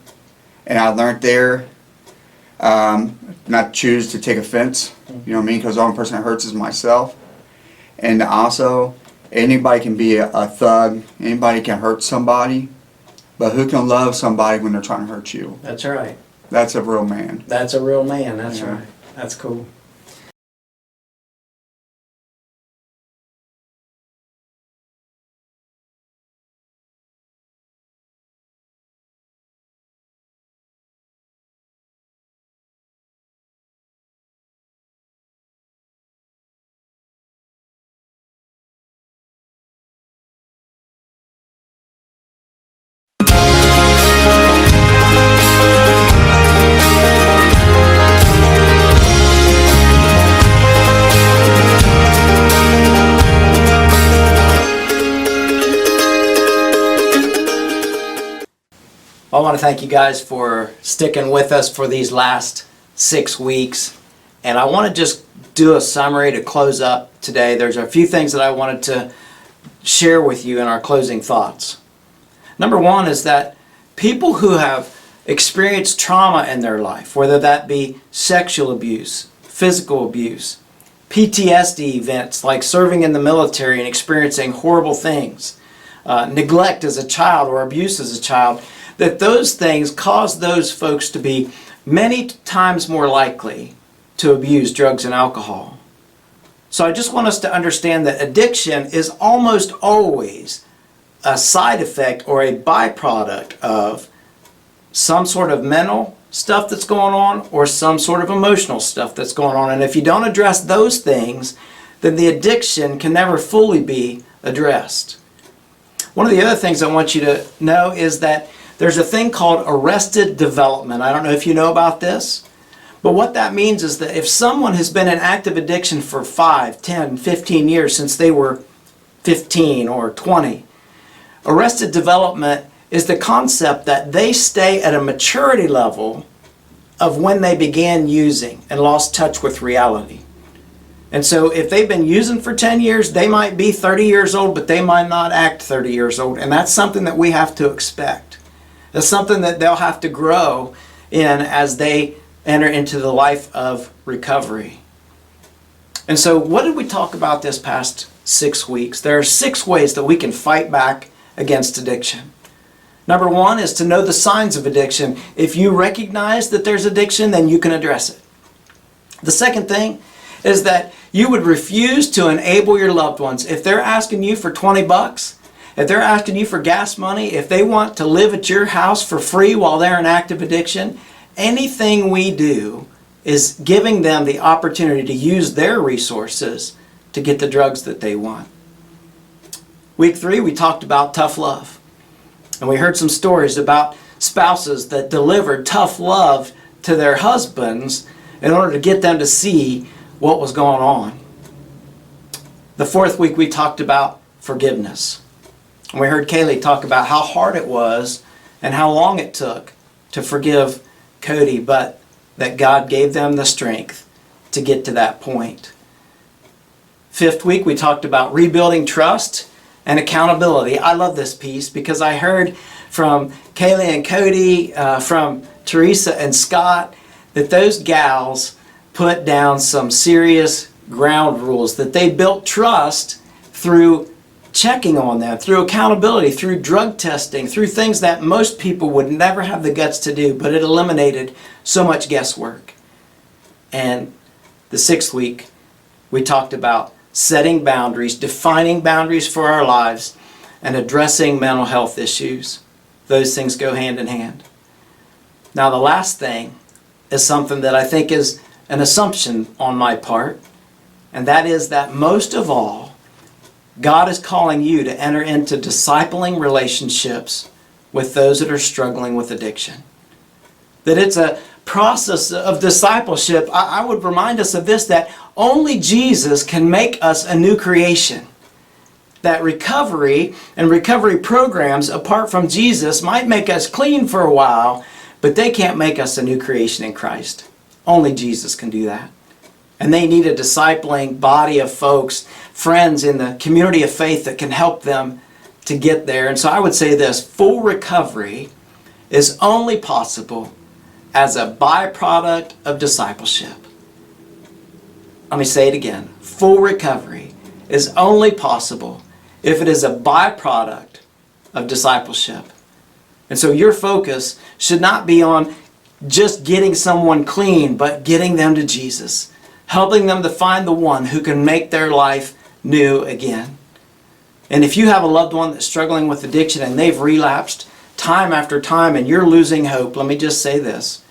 and I learned there not to choose to take offense. You know what I mean? Because the only person that hurts is myself. And also, anybody can be a thug. Anybody can hurt somebody. But who can love somebody when they're trying to hurt you? That's right. That's a real man. That's a real man. That's Yeah. right. That's cool. I want to thank you guys for sticking with us for these last 6 weeks. And I want to just do a summary to close up today. There's a few things that I wanted to share with you in our closing thoughts. Number one is that people who have experienced trauma in their life, whether that be sexual abuse, physical abuse, PTSD events like serving in the military and experiencing horrible things, neglect as a child or abuse as a child, that those things cause those folks to be many times more likely to abuse drugs and alcohol. So I just want us to understand that addiction is almost always a side effect or a byproduct of some sort of mental stuff that's going on or some sort of emotional stuff that's going on. And if you don't address those things, then the addiction can never fully be addressed. One of the other things I want you to know is that there's a thing called arrested development. I don't know if you know about this, but what that means is that if someone has been in active addiction for 5, 10, 15 years since they were 15 or 20, arrested development is the concept that they stay at a maturity level of when they began using and lost touch with reality. And so if they've been using for 10 years, they might be 30 years old, but they might not act 30 years old. And that's something that we have to expect. That's something that they'll have to grow in as they enter into the life of recovery. And so what did we talk about this past 6 weeks? There are 6 ways that we can fight back against addiction. Number one is to know the signs of addiction. If you recognize that there's addiction, then you can address it. The second thing is that you would refuse to enable your loved ones. If they're asking you for $20, if they're asking you for gas money, if they want to live at your house for free while they're in active addiction, anything we do is giving them the opportunity to use their resources to get the drugs that they want. Week 3, we talked about tough love. And we heard some stories about spouses that delivered tough love to their husbands in order to get them to see what was going on. The 4th week, we talked about forgiveness. And we heard Kaylee talk about how hard it was and how long it took to forgive Cody, but that God gave them the strength to get to that point. 5th week, we talked about rebuilding trust and accountability. I love this piece because I heard from Kaylee and Cody, from Teresa and Scott, that those gals put down some serious ground rules, that they built trust through checking on them, through accountability, through drug testing, through things that most people would never have the guts to do, but it eliminated so much guesswork. And the 6th week, We talked about setting boundaries, defining boundaries for our lives, and addressing mental health issues. Those things go hand in hand. Now, the last thing is something that I think is an assumption on my part, and that is that most of all, God is calling you to enter into discipling relationships with those that are struggling with addiction. That it's a process of discipleship. I would remind us of this, that only Jesus can make us a new creation. That recovery and recovery programs apart from Jesus might make us clean for a while, but they can't make us a new creation in Christ. Only Jesus can do that. And they need a discipling body of folks, friends in the community of faith that can help them to get there. And so I would say this, full recovery is only possible as a byproduct of discipleship. Let me say it again. Full recovery is only possible if it is a byproduct of discipleship. And so your focus should not be on just getting someone clean, but getting them to Jesus, helping them to find the one who can make their life new again. And if you have a loved one that's struggling with addiction and they've relapsed time after time and you're losing hope, let me just say this.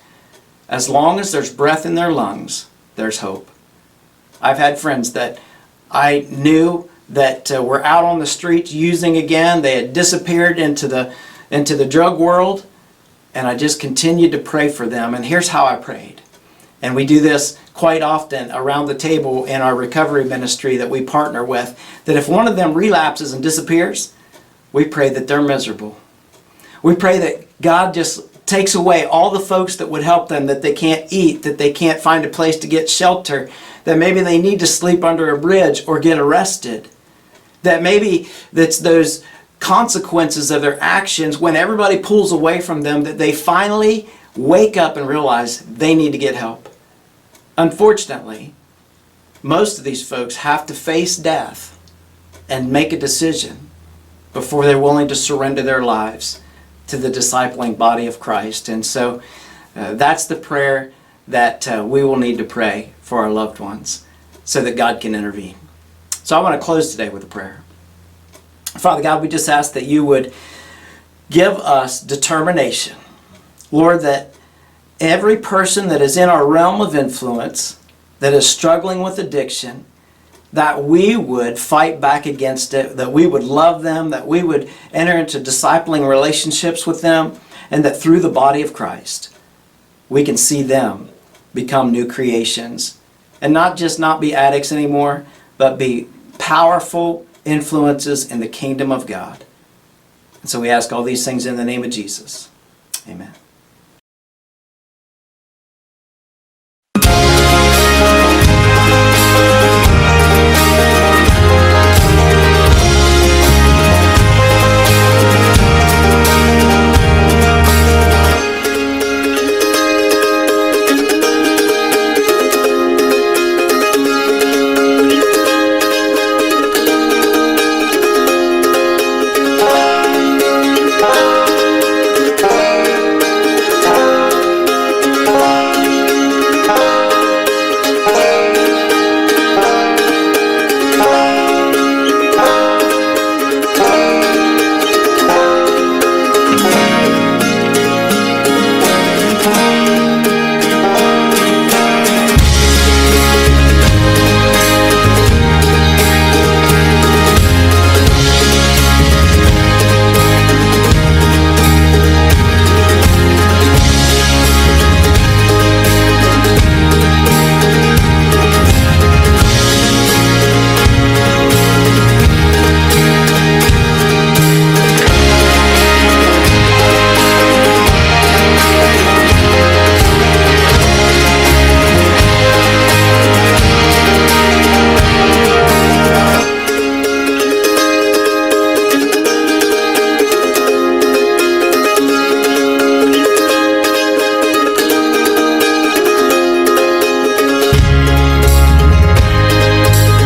As long as there's breath in their lungs, there's hope. I've had friends that I knew that were out on the streets using again. They had disappeared into the drug world, and I just continued to pray for them. And here's how I prayed. And we do this quite often around the table in our recovery ministry that we partner with, that if one of them relapses and disappears, we pray that they're miserable. We pray that God just takes away all the folks that would help them, that they can't eat, that they can't find a place to get shelter, that maybe they need to sleep under a bridge or get arrested, that maybe that's those consequences of their actions when everybody pulls away from them, that they finally wake up and realize they need to get help. Unfortunately, most of these folks have to face death and make a decision before they're willing to surrender their lives to the discipling body of Christ. And so that's the prayer that we will need to pray for our loved ones so that God can intervene. So I want to close today with a prayer. Father God, we just ask that you would give us determination. Lord, that every person that is in our realm of influence, that is struggling with addiction, that we would fight back against it, that we would love them, that we would enter into discipling relationships with them, and that through the body of Christ, we can see them become new creations. And not just not be addicts anymore, but be powerful influences in the kingdom of God. And so we ask all these things in the name of Jesus. Amen.